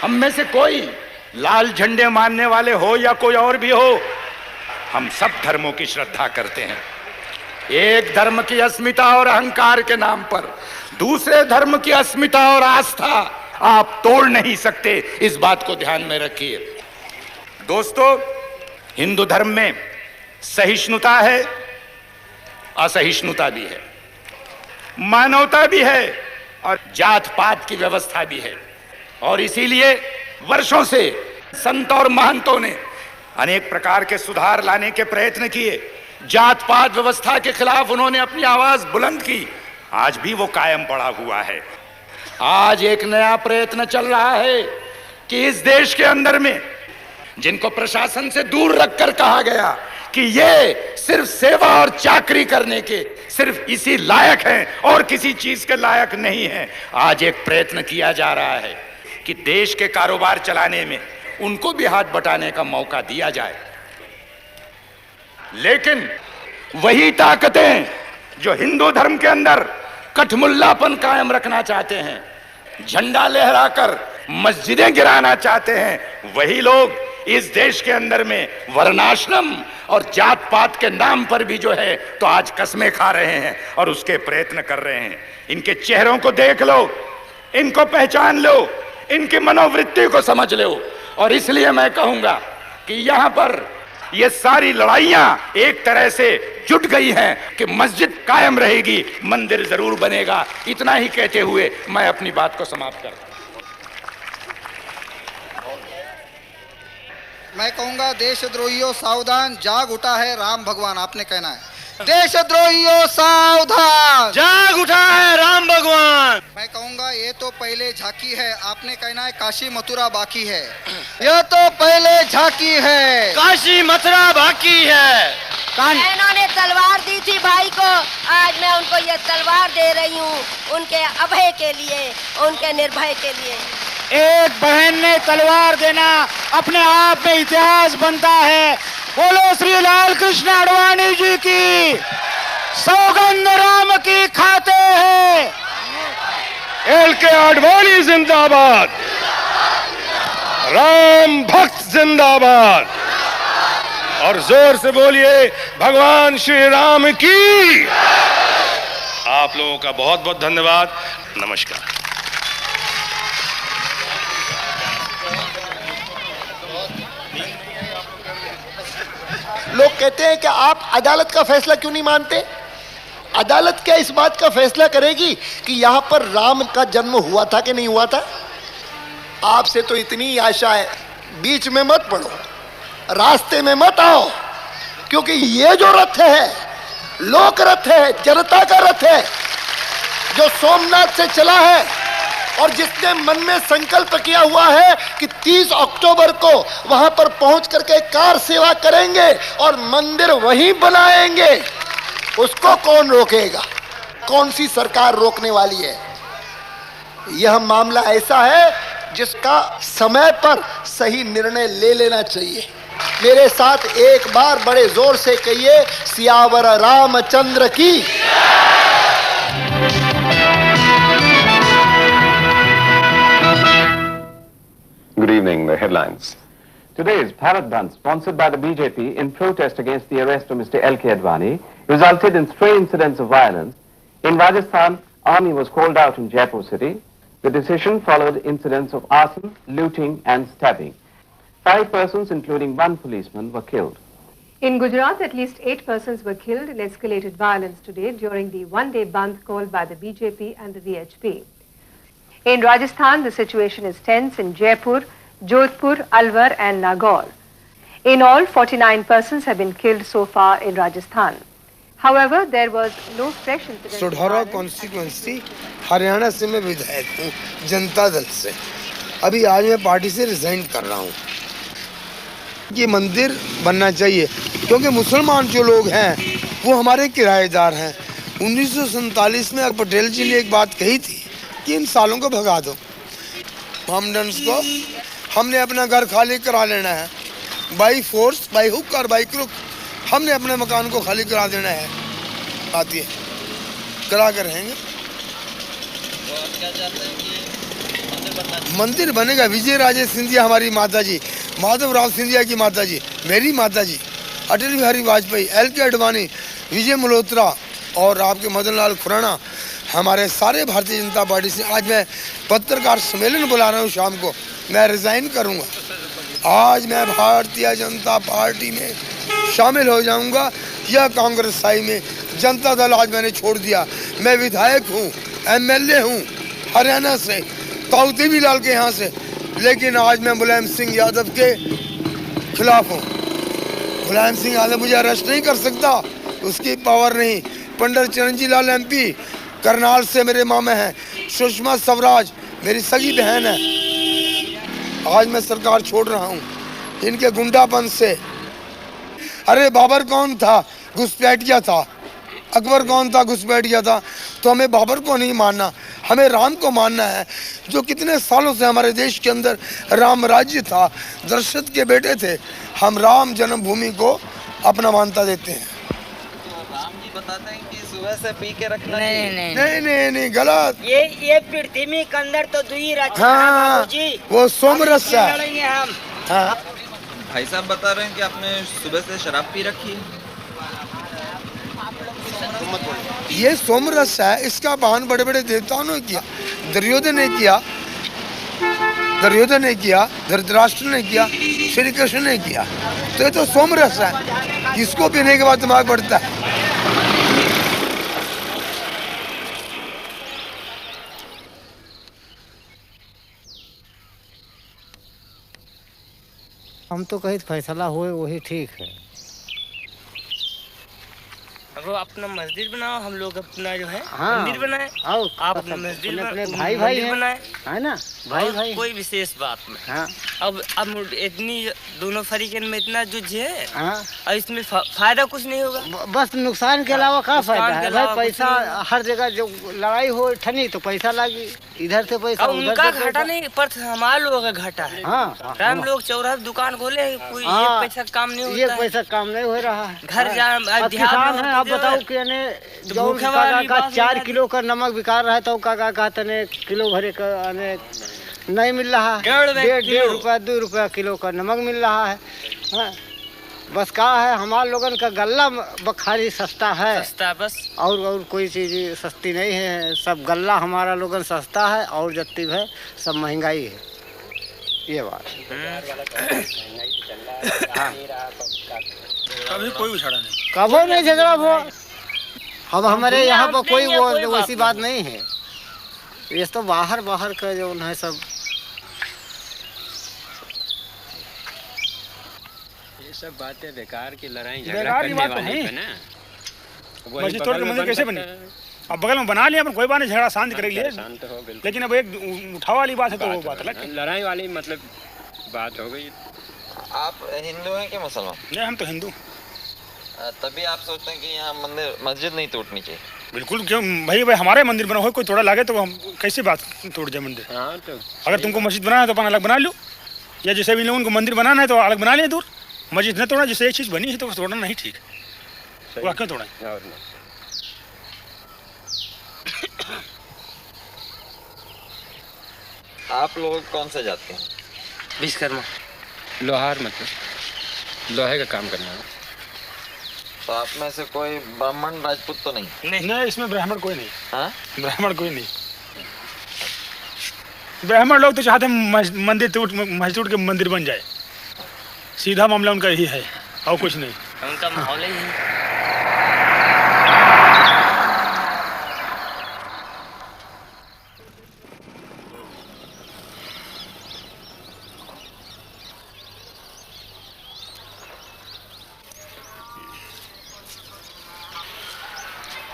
हम में से कोई लाल झंडे मानने वाले हो या कोई और भी हो, हम सब धर्मों की श्रद्धा करते हैं। एक धर्म की अस्मिता और अहंकार के नाम पर दूसरे धर्म की अस्मिता और आस्था आप तोड़ नहीं सकते। इस बात को ध्यान में रखिए। दोस्तों, हिंदू धर्म में सहिष्णुता है, असहिष्णुता भी है, मानवता भी है और जात पात की व्यवस्था भी है। और इसीलिए वर्षों से संत और महंतों ने अनेक प्रकार के सुधार लाने के प्रयत्न किए। जात पात व्यवस्था के खिलाफ उन्होंने अपनी आवाज बुलंद की। आज भी वो कायम पड़ा हुआ है। आज एक नया प्रयत्न चल रहा है कि इस देश के अंदर में जिनको प्रशासन से दूर रखकर कहा गया कि ये सिर्फ सेवा और चाकरी करने के सिर्फ इसी लायक हैं और किसी चीज के लायक नहीं हैं, आज एक प्रयत्न किया जा रहा है कि देश के कारोबार चलाने में उनको भी हाथ बटाने का मौका दिया जाए। लेकिन वही ताकतें जो हिंदू धर्म के अंदर कठमुल्लापन कायम रखना चाहते हैं, झंडा लहराकर मस्जिदें गिराना चाहते हैं, वही लोग इस देश के अंदर में वर्णाश्रम और जात पात के नाम पर भी जो है तो आज कस्में खा रहे हैं और उसके प्रयत्न कर रहे हैं। इनके चेहरों को देख लो, इनको पहचान लो, इनकी मनोवृत्ति को समझ लो। और इसलिए मैं कहूंगा कि यहां पर ये सारी लड़ाइयां एक तरह से जुट गई हैं कि मस्जिद कायम रहेगी, मंदिर जरूर बनेगा। इतना ही कहते हुए मैं अपनी बात को समाप्त करता हूं। मैं कहूंगा देशद्रोहियों सावधान, जाग उठा है राम भगवान। आपने कहना है देशद्रोहियों सावधान, जाग उठा है राम भगवान। मैं कहूंगा ये तो पहले झांकी है। आपने कहना है काशी मथुरा बाकी है। यह तो पहले झांकी है, काशी मथुरा बाकी है। बहनों ने तलवार दी थी भाई को, आज मैं उनको ये तलवार दे रही हूँ, उनके अभय के लिए, उनके निर्भय के लिए। एक बहन ने तलवार देना अपने आप में इतिहास बनता है। बोलो श्री लाल कृष्ण आडवाणी जी की, सौगंध राम की खाते हैं। LK आडवाणी जिंदाबाद, राम भक्त जिंदाबाद। और जोर से बोलिए भगवान श्री राम की। आप लोगों का बहुत बहुत धन्यवाद। नमस्कार। लोग कहते हैं कि आप अदालत का फैसला क्यों नहीं मानते? अदालत क्या इस बात का फैसला करेगी कि यहां पर राम का जन्म हुआ था कि नहीं हुआ था? आपसे तो इतनी आशा है, बीच में मत पड़ो, रास्ते में मत आओ, क्योंकि ये जो रथ है लोक रथ है, जनता का रथ है, जो सोमनाथ से चला है और जिसने मन में संकल्प किया हुआ है कि 30 अक्टूबर को वहां पर पहुंच करके कार सेवा करेंगे और मंदिर वहीं बनाएंगे, उसको कौन रोकेगा? कौन सी सरकार रोकने वाली है? यह मामला ऐसा है जिसका समय पर सही निर्णय ले लेना चाहिए। मेरे साथ एक बार बड़े जोर से कहिए, सियावर रामचंद्र की। Good evening. The headlines. Today's Bharat Bandh, sponsored by the BJP in protest against the arrest of Mr. LK Advani, resulted in stray incidents of violence. In Rajasthan, army was called out in Jaipur city. The decision followed incidents of arson, looting and stabbing. 5 persons, including 1 policeman, were killed. In Gujarat, at least 8 persons were killed in escalated violence today during the one-day bandh called by the BJP and the VHP. In Rajasthan, the situation is tense in Jaipur, Jodhpur, Alwar and Nagaur. In all, 49 persons have been killed so far in Rajasthan. However, there was no fresh incident. Sadhaura constituency Haryana से मैं विधायक हूँ जनता दल से। अभी आज मैं party से resign कर रहा हूँ। ये मंदिर बनना चाहिए क्योंकि मुसलमान जो लोग हैं वो हमारे किराएदार हैं। 1947 में पटेल जी ने एक बात कही थी कि इन सालों को भगा दो। मोहम्मडन्स को हमने अपना घर खाली करा लेना है, बाई फोर्स, बाई हुक और बाई क्रुक हमने अपने मकान को खाली करा देना है। आती है करा कर रहेंगे। मंदिर बनेगा। विजय राजे सिंधिया हमारी माता जी, माधवराव सिंधिया की माता जी, मेरी माता जी, अटल बिहारी वाजपेयी, LK आडवाणी, विजय मल्होत्रा और आपके मदन लाल खुराना, हमारे सारे भारतीय जनता पार्टी से आज मैं पत्रकार सम्मेलन बुला रहा हूँ। शाम को मैं रिजाइन करूँगा। आज मैं भारतीय जनता पार्टी में शामिल हो जाऊँगा या कांग्रेस साई में। जनता दल आज मैंने छोड़ दिया। मैं विधायक हूँ, MLA हूँ हरियाणा से, ताऊ लाल के यहाँ से, लेकिन आज मैं मुलायम सिंह यादव के खिलाफ हूँ। मुलायम सिंह यादव मुझे अरेस्ट नहीं कर सकता, उसकी पावर नहीं। पंडित चिरंजीवी लाल MP करनाल से मेरे मामे हैं। सुषमा स्वराज मेरी सगी बहन है। आज मैं सरकार छोड़ रहा हूँ इनके गुंडापन से। अरे बाबर कौन था? घुसपैठिया था। अकबर कौन था? घुसपैठिया था। तो हमें बाबर को नहीं मानना, हमें राम को मानना है, जो कितने सालों से हमारे देश के अंदर राम राज्य था, दशरथ के बेटे थे। हम राम जन्मभूमि को अपना मान्यता देते हैं। राम जी बताते हैं कि सुबह से पी के रखना नहीं गलत। ये पृथ्वी के अंदर तो दुई रचना हाँ, जी, वो सोमरस है। हम हाँ। भाई साहब बता रहे हैं कि आपने सुबह से शराब पी रखी है। ये सोमरस है, इसका बहन बड़े बड़े देवताओं ने किया। दुर्योधन ने किया, धृतराष्ट्र ने किया, श्री कृष्ण ने किया। तो ये तो सोमरस है, जिसको पीने के बाद दिमाग बढ़ता है। हम तो कहीं फैसला हुए वही ठीक है। वो अपना मस्जिद बनाओ, हम लोग अपना जो है हाँ, मंदिर बनाए। आप अपना मस्जिद अपने भाई बनाए, है ना, भाई भाई। कोई विशेष बात में हाँ। अब इतनी दोनों फरीकन में इतना जुझ है। हाँ। और इसमें फायदा कुछ नहीं होगा, बस नुकसान के अलावा क्या फायदा है भाई। पैसा हर जगह जो लड़ाई हो ठनी तो पैसा लागी, इधर से पैसा उनका घाटा नहीं पर हमारा लोगों का घाटा है। हाँ, हम लोग चौराहा दुकान खोले, कोई हाँ, एक पैसा काम नहीं होता, एक पैसा काम नहीं हो रहा है। घर जा किसान है, आप बताओ कि जो का 4 किलो का नमक बिका रहा है तो का कहते ने किलो भरे का नहीं मिल रहा है। 1.5 रुपया 2 रुपया किलो का नमक मिल रहा है। हाँ। बस का है हमारे लोगन का गल्ला बखारी सस्ता है, सस्ता बस, और कोई चीज सस्ती नहीं है। सब गल्ला हमारा लोगन सस्ता है और जत्ती है सब महंगाई है। ये बात कभी कोई उछाड़ा नहीं, कभी नहीं झगड़ा हुआ। अब हमारे यहाँ पर कोई वो वैसी बात नहीं है। ये तो बाहर का जो है सब ये सब बातें बेकार की लड़ाई बेकार की बात तो है ना। मस्जिद तोड़ के मंदिर कैसे बनी? अब बगल में बना लिया, कोई बात नहीं, झगड़ा शांत कर लिए। शांत हो बिल्कुल, लेकिन अब एक उठाव वाली बात है तो वो बात अलग, लड़ाई वाली मतलब बात हो गई। आप हिंदू हैं कि मुसलमान? नहीं, हम तो हिंदू। तभी आप सोचते हैं कि यहाँ मस्जिद नहीं टूटनी चाहिए? बिल्कुल, क्यों भाई हमारे मंदिर बना हो, कोई तोड़ा लागे तो हम कैसे बात तोड़ जाए मंदिर। हाँ, तो अगर तुमको मस्जिद बनाना है तो अपन अलग बना लो, या जैसे भी लोगों को मंदिर बनाना है तो अलग बना लिया दूर। मस्जिद न तोड़ा, जैसे एक चीज़ बनी है तो तोड़ना नहीं ठीक, वो क्यों तोड़ा? आप लोग कौन सा जाते हैं? विश्वकर्मा, लोहार, मतलब लोहे का काम करना है। तो आप में से कोई ब्राह्मण राजपूत तो नहीं? नहीं, इसमें ब्राह्मण कोई नहीं। हाँ? ब्राह्मण कोई नहीं। ब्राह्मण लोग तो चाहते हैं मंदिर टूट, मस्जिद टूट के मंदिर बन जाए, सीधा मामला उनका यही है और कुछ नहीं। उनका माहौल ही है।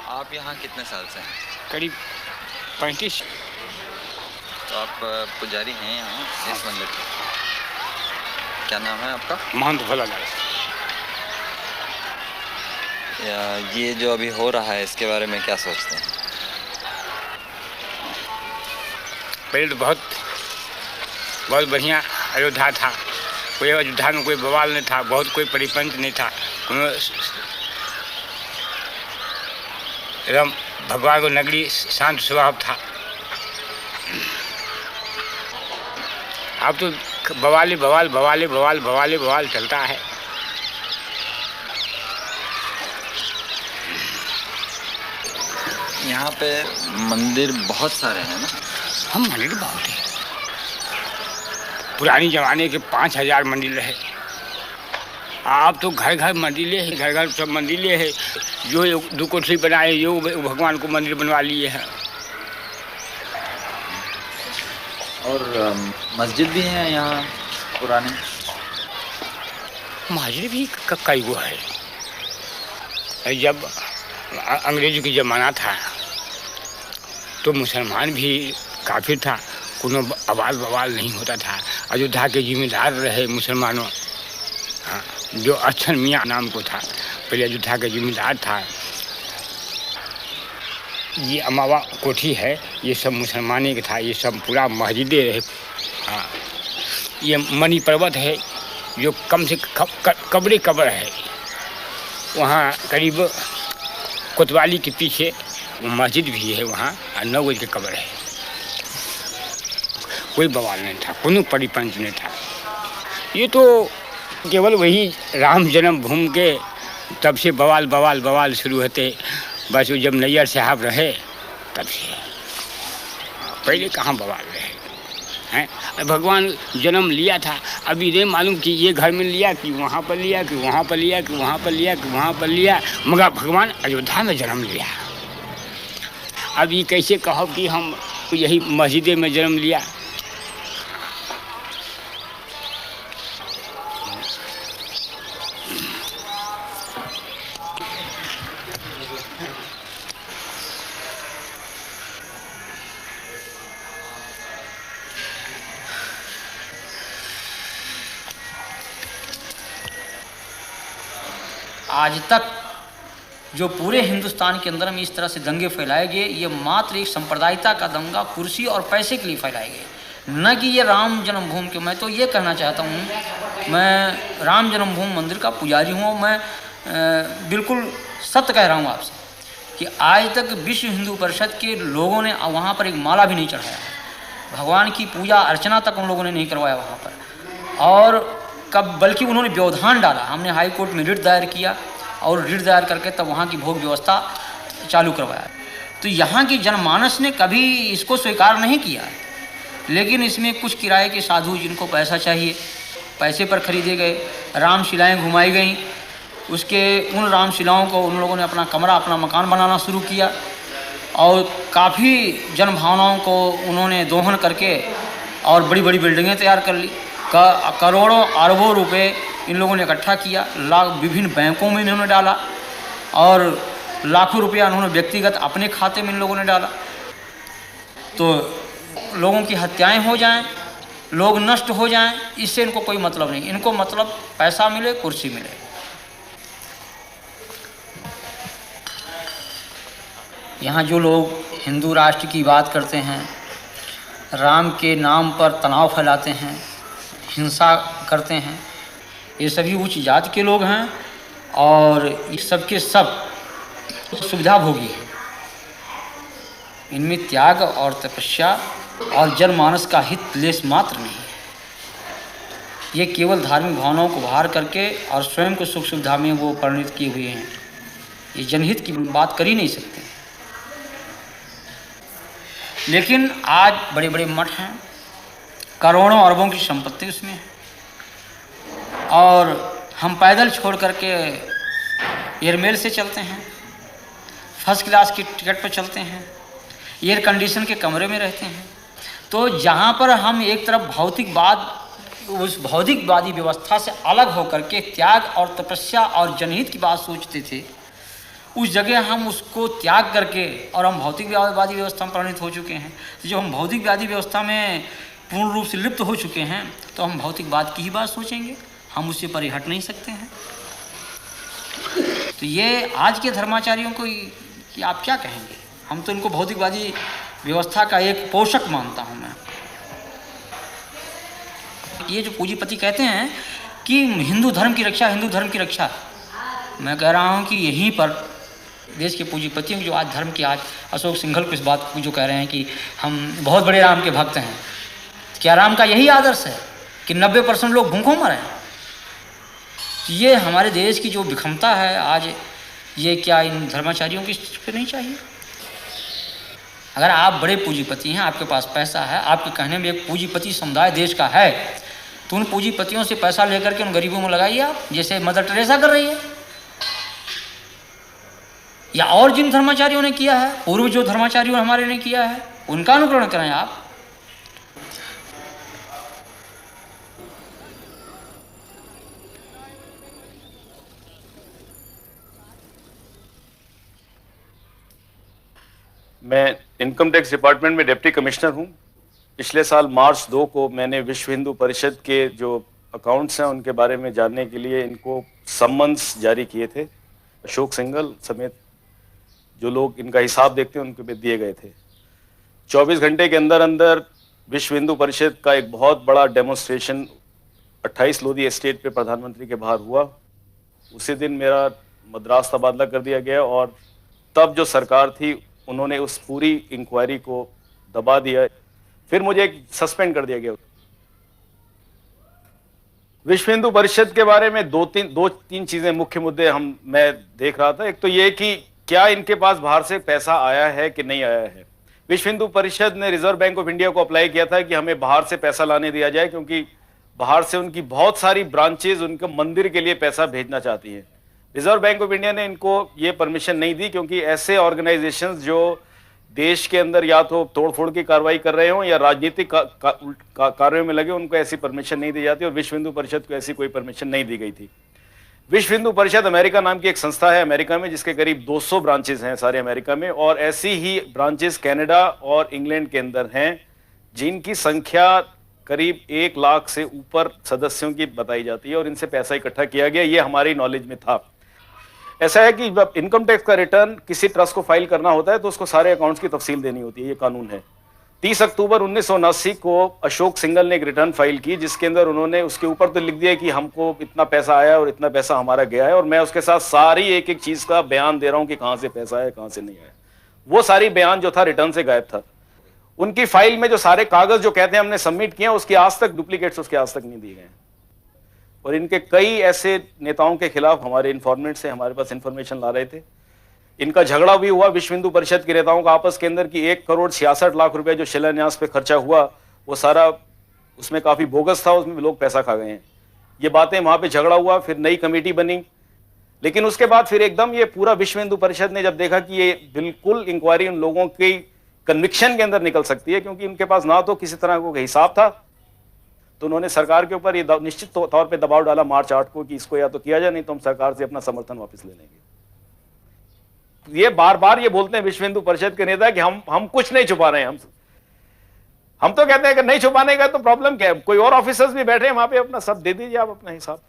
आप यहाँ कितने साल से हैं? करीब 35। तो आप पुजारी हैं यहाँ इस मंदिर के? क्या नाम है आपका? महंत भोलालाल। ये जो अभी हो रहा है इसके बारे में क्या सोचते हैं? पहले तो बहुत बढ़िया अयोध्या था, कोई अयोध्या में कोई बवाल नहीं था, बहुत कोई परिपंच नहीं था, एकदम भगवान को नगरी शांत स्वभाव था। अब तो बवाल चलता है। यहाँ पे मंदिर बहुत सारे हैं ना? हम मंदिर बहुत है, पुरानी जमाने के 5000 मंदिर है। आप तो घर मंदिर है, घर सब मंदिर है। जो 2 कोठरी बनाए जो भगवान को मंदिर बनवा लिए हैं। और मस्जिद भी है यहाँ पुरानी? मस्जिद भी कई गो है। जब अंग्रेजों की ज़माना था तो मुसलमान भी काफी था, कोनो आवाज़ बवाल नहीं होता था। अयोध्या के जिम्मेदार रहे मुसलमानों, हाँ, जो अच्छन मियाँ नाम को था, पहले अयोध्या का जिम्मेदार था। ये अमावा कोठी है, ये सब मुसलमानी का था, ये सब पूरा मस्जिदें रहे। हाँ, ये मणि पर्वत है जो कम से कब्र है, वहाँ करीब कोतवाली के पीछे मस्जिद भी है, वहाँ 9 गज की कब्र है। कोई बवाल नहीं था, कोनो परिपंच नहीं था। ये तो केवल वही राम जन्मभूमि के तब से बवाल बवाल बवाल शुरू होते। बस वो जब नैयर साहब रहे तब से, पहले कहाँ बवाल रहे हैं। भगवान जन्म लिया था, अभी नहीं मालूम कि ये घर में लिया कि वहाँ पर लिया कि वहाँ पर लिया कि वहाँ पर लिया कि वहाँ पर लिया, मगर भगवान अयोध्या में जन्म लिया। अब ये कैसे कहो कि हम यही मस्जिद में जन्म लिया। आज तक जो पूरे हिंदुस्तान के अंदर में इस तरह से दंगे फैलाए गए, ये मात्र एक सांप्रदायिकता का दंगा कुर्सी और पैसे के लिए फैलाए गए, न कि ये राम जन्मभूमि के। मैं तो ये कहना चाहता हूँ, मैं राम जन्मभूमि मंदिर का पुजारी हूँ। मैं बिल्कुल सत्य कह रहा हूँ आपसे कि आज तक विश्व हिंदू परिषद के लोगों ने वहाँ पर एक माला भी नहीं चढ़ाया, भगवान की पूजा अर्चना तक उन लोगों ने नहीं करवाया वहाँ पर। और कब बल्कि उन्होंने व्यवधान डाला। हमने हाई कोर्ट में रिट दायर किया और रिट दायर करके तब वहाँ की भोग व्यवस्था चालू करवाया। तो यहाँ की जनमानस ने कभी इसको स्वीकार नहीं किया, लेकिन इसमें कुछ किराए के साधु जिनको पैसा चाहिए, पैसे पर खरीदे गए रामशिलाएँ घुमाई गईं। उसके उन रामशिलाओं को उन लोगों ने अपना कमरा, अपना मकान बनाना शुरू किया और काफ़ी जनभावनाओं को उन्होंने दोहन करके और बड़ी बड़ी बिल्डिंगें तैयार कर ली। करोड़ों अरबों रुपए इन लोगों ने इकट्ठा किया, विभिन्न बैंकों में इन्होंने डाला और लाखों रुपया उन्होंने व्यक्तिगत अपने खाते में इन लोगों ने डाला। तो लोगों की हत्याएं हो जाएं, लोग नष्ट हो जाएं, इससे इनको कोई मतलब नहीं। इनको मतलब पैसा मिले, कुर्सी मिले। यहाँ जो लोग हिंदू राष्ट्र की बात करते हैं, राम के नाम पर तनाव फैलाते हैं, हिंसा करते हैं, ये सभी उच्च जाति के लोग हैं और इस सब के सब सुविधा भोगी हैं। इनमें त्याग और तपस्या और जनमानस का हित लेस मात्र नहीं है। ये केवल धार्मिक भावनाओं को बाहर करके और स्वयं को सुख सुविधा में वो परिणित किए हुए हैं। ये जनहित की बात कर ही नहीं सकते। लेकिन आज बड़े बड़े मठ हैं, करोड़ों अरबों की संपत्ति उसमें है और हम पैदल छोड़ करके एयरमेल से चलते हैं, फर्स्ट क्लास की टिकट पर चलते हैं, एयर कंडीशन के कमरे में रहते हैं। तो जहाँ पर हम एक तरफ भौतिकवाद, उस भौतिकवादी व्यवस्था से अलग होकर के त्याग और तपस्या और जनहित की बात सोचते थे, उस जगह हम उसको त्याग करके और हम भौतिकवादी व्यवस्था में परिणित हो चुके हैं। तो जब हम भौतिकवादी व्यवस्था में पूर्ण रूप से लिप्त हो चुके हैं तो हम भौतिकवाद की ही बात सोचेंगे, हम उससे परे हट नहीं सकते हैं। तो ये आज के धर्माचार्यों को कि आप क्या कहेंगे? हम तो इनको भौतिकवादी व्यवस्था का एक पोषक मानता हूँ मैं। ये जो पूंजीपति कहते हैं कि हिंदू धर्म की रक्षा, हिंदू धर्म की रक्षा, मैं कह रहा हूँ कि यहीं पर देश के पूंजीपतियों जो आज धर्म के, आज अशोक सिंघल को इस बात को जो कह रहे हैं कि हम बहुत बड़े राम के भक्त हैं, क्या राम का यही आदर्श है कि 90% लोग भूखों मरे? ये हमारे देश की जो विषमता है आज, ये क्या इन धर्माचार्यों की पे नहीं चाहिए? अगर आप बड़े पूंजीपति हैं, आपके पास पैसा है, आपके कहने में एक पूंजीपति समुदाय देश का है, तो उन पूंजीपतियों से पैसा लेकर के उन गरीबों में लगाइए आप, जैसे मदर टेरेसा कर रही है, या और जिन धर्माचार्यों ने किया है, पूर्व जो धर्माचार्यों हमारे ने किया है, उनका अनुकरण करें आप। मैं इनकम टैक्स डिपार्टमेंट में डिप्टी कमिश्नर हूं। पिछले साल मार्च 2 को मैंने विश्व हिंदू परिषद के जो अकाउंट्स हैं उनके बारे में जानने के लिए इनको सम्मन्स जारी किए थे। अशोक सिंघल समेत जो लोग इनका हिसाब देखते हैं उनके पे दिए गए थे। 24 घंटे के अंदर अंदर विश्व हिंदू परिषद का एक बहुत बड़ा डेमोन्स्ट्रेशन 28 लोधी एस्टेट पे प्रधानमंत्री के बाहर हुआ। उसी दिन मेरा मद्रास तबादला कर दिया गया और तब जो सरकार थी उन्होंने उस पूरी इंक्वायरी को दबा दिया। फिर मुझे सस्पेंड कर दिया गया। विश्व हिंदू परिषद के बारे में दो तीन चीजें मुख्य मुद्दे मैं देख रहा था। एक तो ये कि क्या इनके पास बाहर से पैसा आया है कि नहीं आया है। विश्व हिंदू परिषद ने रिजर्व बैंक ऑफ इंडिया को अप्लाई किया था कि हमें बाहर से पैसा लाने दिया जाए, क्योंकि बाहर से उनकी बहुत सारी ब्रांचेज उनके मंदिर के लिए पैसा भेजना चाहती हैं। रिजर्व बैंक ऑफ इंडिया ने इनको ये परमिशन नहीं दी, क्योंकि ऐसे ऑर्गेनाइजेशंस जो देश के अंदर या तो तोड़फोड़ की कार्रवाई कर रहे हो या राजनीतिक कार्यों में लगे, उनको ऐसी परमिशन नहीं दी जाती, और विश्व हिंदू परिषद को ऐसी कोई परमिशन नहीं दी गई थी। विश्व हिंदू परिषद अमेरिका नाम की एक संस्था है अमेरिका में, जिसके करीब 200 ब्रांचेस हैं सारे अमेरिका में, और ऐसी ही ब्रांचेस कनाडा और इंग्लैंड के अंदर हैं, जिनकी संख्या करीब 1 लाख से ऊपर सदस्यों की बताई जाती है, और इनसे पैसा इकट्ठा किया गया। ये हमारी नॉलेज में था। ऐसा है कि जब इनकम टैक्स का रिटर्न किसी ट्रस्ट को फाइल करना होता है तो उसको सारे अकाउंट्स की तफसील देनी होती है, ये कानून है। 30 अक्टूबर 1979 को अशोक सिंघल ने एक रिटर्न फाइल की, जिसके अंदर उन्होंने उसके ऊपर तो लिख दिया कि हमको इतना पैसा आया और इतना पैसा हमारा गया है, और मैं उसके साथ सारी एक एक चीज का बयान दे रहा हूं कि कहां से पैसा आया कहां से नहीं आया। वो सारी बयान जो था रिटर्न से गायब था। उनकी फाइल में जो सारे कागज जो कहते हैं हमने सबमिट किए, उसकी आज तक डुप्लीकेट्स उसके आज तक नहीं दिए गए। और इनके कई ऐसे नेताओं के खिलाफ हमारे इन्फॉर्मेंट से हमारे पास इंफॉर्मेशन ला रहे थे। इनका झगड़ा भी हुआ विश्व हिंदू परिषद के नेताओं का आपस के अंदर कि 1,66,00,000 रुपए जो शिलान्यास पे खर्चा हुआ वो सारा उसमें काफी बोगस था, उसमें लोग पैसा खा गए हैं। ये बातें वहां पे झगड़ा हुआ, फिर नई कमेटी बनी, लेकिन उसके बाद फिर एकदम ये पूरा विश्व हिंदू परिषद ने जब देखा कि ये बिल्कुल इंक्वायरी उन लोगों की कन्विक्शन के अंदर निकल सकती है, क्योंकि उनके पास ना तो किसी तरह का हिसाब था, तो उन्होंने सरकार के ऊपर ये निश्चित तौर पे दबाव डाला मार्च 8 को कि इसको या तो किया जाए, नहीं तो हम सरकार से अपना समर्थन वापस ले लेंगे। ये बार बार ये बोलते हैं विश्व हिंदू परिषद के नेता कि हम कुछ नहीं छुपा रहे हैं। हम तो कहते हैं कि नहीं छुपाने का तो प्रॉब्लम क्या है, कोई और ऑफिसर्स भी बैठे हैं वहां पे, अपना सब दे दीजिए आप अपना हिसाब।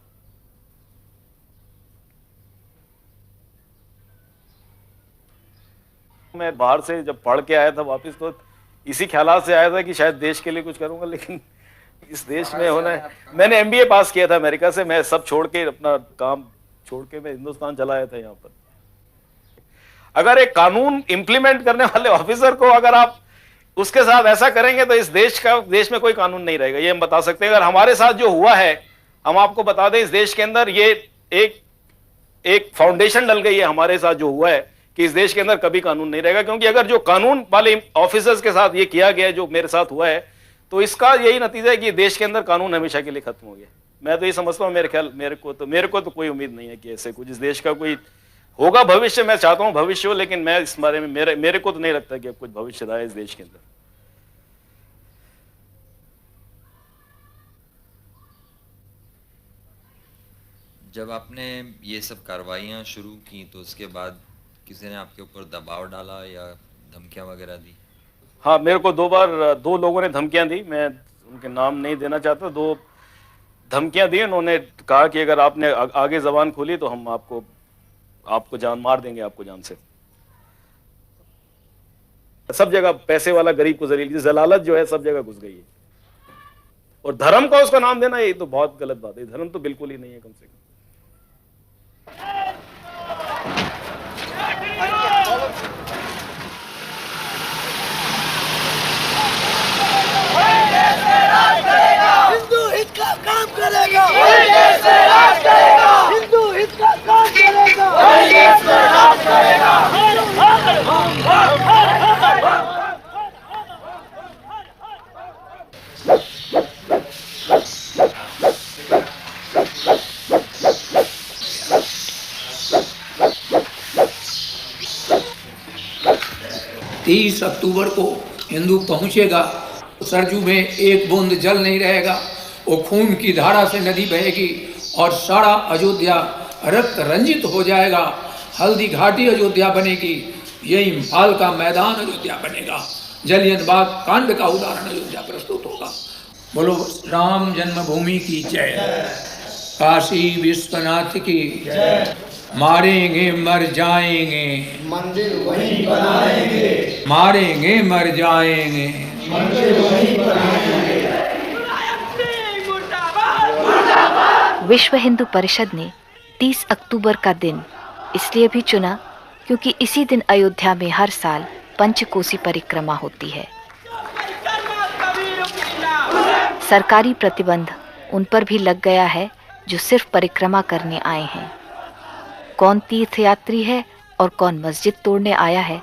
मैं बाहर से जब पढ़ के आया था वापस, तो इसी ख्याल से आया था कि शायद देश के लिए कुछ करूंगा, लेकिन इस देश में होना है। मैंने MBA पास किया था अमेरिका से, मैं सब छोड़ के अपना काम छोड़ के मैं हिंदुस्तान चला आया था। यहाँ पर अगर एक कानून इंप्लीमेंट करने वाले ऑफिसर को अगर आप उसके साथ ऐसा करेंगे तो इस देश में कोई कानून नहीं रहेगा, ये हम बता सकते हैं। अगर हमारे साथ जो हुआ है, हम आपको बता दें, इस देश के अंदर ये एक फाउंडेशन डल गई है हमारे साथ जो हुआ है कि इस देश के अंदर कभी कानून नहीं रहेगा। क्योंकि अगर जो कानून वाले ऑफिसर्स के साथ ये किया गया जो मेरे साथ हुआ है, तो इसका यही नतीजा है कि देश के अंदर कानून हमेशा के लिए खत्म हो गया। मैं तो ये समझता हूँ, मेरे को तो कोई उम्मीद नहीं है कि ऐसे कुछ इस देश का कोई होगा भविष्य। मैं चाहता हूं भविष्य हो, लेकिन मैं इस बारे में मेरे को तो नहीं लगता कि अब कुछ भविष्य रहा है इस देश के अंदर। जब आपने ये सब कार्रवाइयां शुरू की तो उसके बाद किसी ने आपके ऊपर दबाव डाला या धमकियां वगैरह दी? हाँ, मेरे को 2 बार 2 लोगों ने धमकियां दी। मैं उनके नाम नहीं देना चाहता। 2 धमकियां दी। उन्होंने कहा कि अगर आपने आगे जबान खोली तो हम आपको जान मार देंगे, आपको जान से। सब जगह पैसे वाला गरीब को जलील, जलालत जो है सब जगह घुस गई है। और धर्म का उसका नाम देना ये तो बहुत गलत बात है। धर्म तो बिल्कुल ही नहीं है कम से कम। हिंदू हित का काम करेगा, देश में राज करेगा। हिंदू हित का काम करेगा, देश में राज करेगा। 30 अक्टूबर को हिंदू पहुंचेगा, सरजू में एक बूंद जल नहीं रहेगा, वो खून की धारा से नदी बहेगी और सारा अयोध्या रक्त रंजित हो जाएगा। हल्दी घाटी अयोध्या बनेगी, यही इम्फाल का मैदान अयोध्या बनेगा, जलियन बाग कांड का उदाहरण अयोध्या प्रस्तुत होगा। बोलो राम जन्मभूमि की जय, काशी विश्वनाथ की जय। मारेंगे मर जाएंगे, मंदिर वहीं बनाएंगे। मारेंगे मर जाएंगे, मंदिर वहीं बनाएंगे। विश्व हिंदू परिषद ने 30 अक्टूबर का दिन इसलिए भी चुना क्योंकि इसी दिन अयोध्या में हर साल पंचकोसी परिक्रमा होती है। सरकारी प्रतिबंध उन पर भी लग गया है जो सिर्फ परिक्रमा करने आए हैं। कौन तीर्थयात्री है और कौन मस्जिद तोड़ने आया है,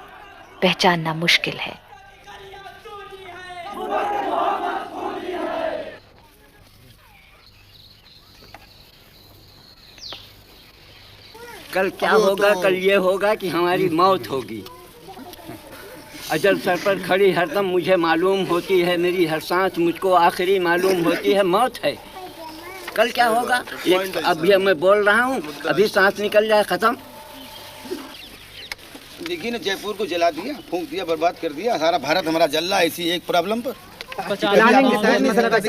पहचानना मुश्किल है। कल क्या होगा? कल ये होगा कि हमारी मौत होगी। अजल सर पर खड़ी हरदम मुझे मालूम होती है, मेरी हर सांस मुझको आखिरी मालूम होती है, मौत है। कल क्या होगा? एक अभी मैं बोल रहा हूँ, अभी सांस निकल जाए खत्म। देखिए ना, जयपुर को जला दिया, फूंक दिया, बर्बाद कर दिया। सारा भारत हमारा जल रहा है इसी एक प्रॉब्लम पर।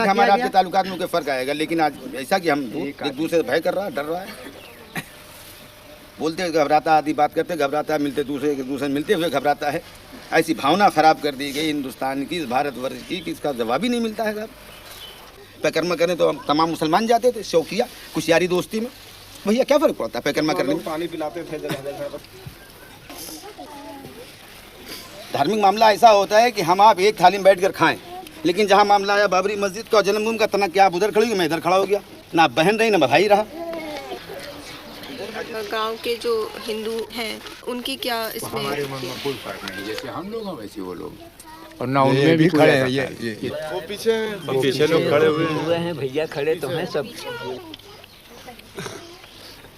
हमारे आपके ताल्लुकात में कोई फर्क आएगा, लेकिन आज ऐसा कि हम एक दूसरे से भय कर रहा है, डर रहा है। बोलते घबराता, आदि बात करते घबराता है, मिलते दूसरे मिलते हुए घबराता है। ऐसी भावना खराब कर दी गई हिंदुस्तान की, इस भारतवर्ष की, कि इसका जवाब ही नहीं मिलता है। पैकर्मा करने तो हम तमाम मुसलमान जाते थे, शौकिया कुछ यारी दोस्ती में। भैया क्या फर्क पड़ता है पैकर्मा करने में? पानी पिलाते थे जगह। धार्मिक मामला ऐसा होता है कि हम आप एक थाली में बैठकर खाएं, लेकिन जहाँ मामला आया बाबरी मस्जिद का, जन्मभूमि का, तना क्या आप उधर खड़ी हुई, मैं इधर खड़ा हो गया। ना बहन रही ना भाई रहा। गांव के जो हिंदू हैं उनकी क्या इसमें? हमारे मन में कोई फर्क नहीं, जैसे हम लोग हैं वैसे वो लोग। और ना उनमें भी खड़े हैं, ये वो पीछे लोग खड़े हुए हैं। भैया खड़े तो हैं सब।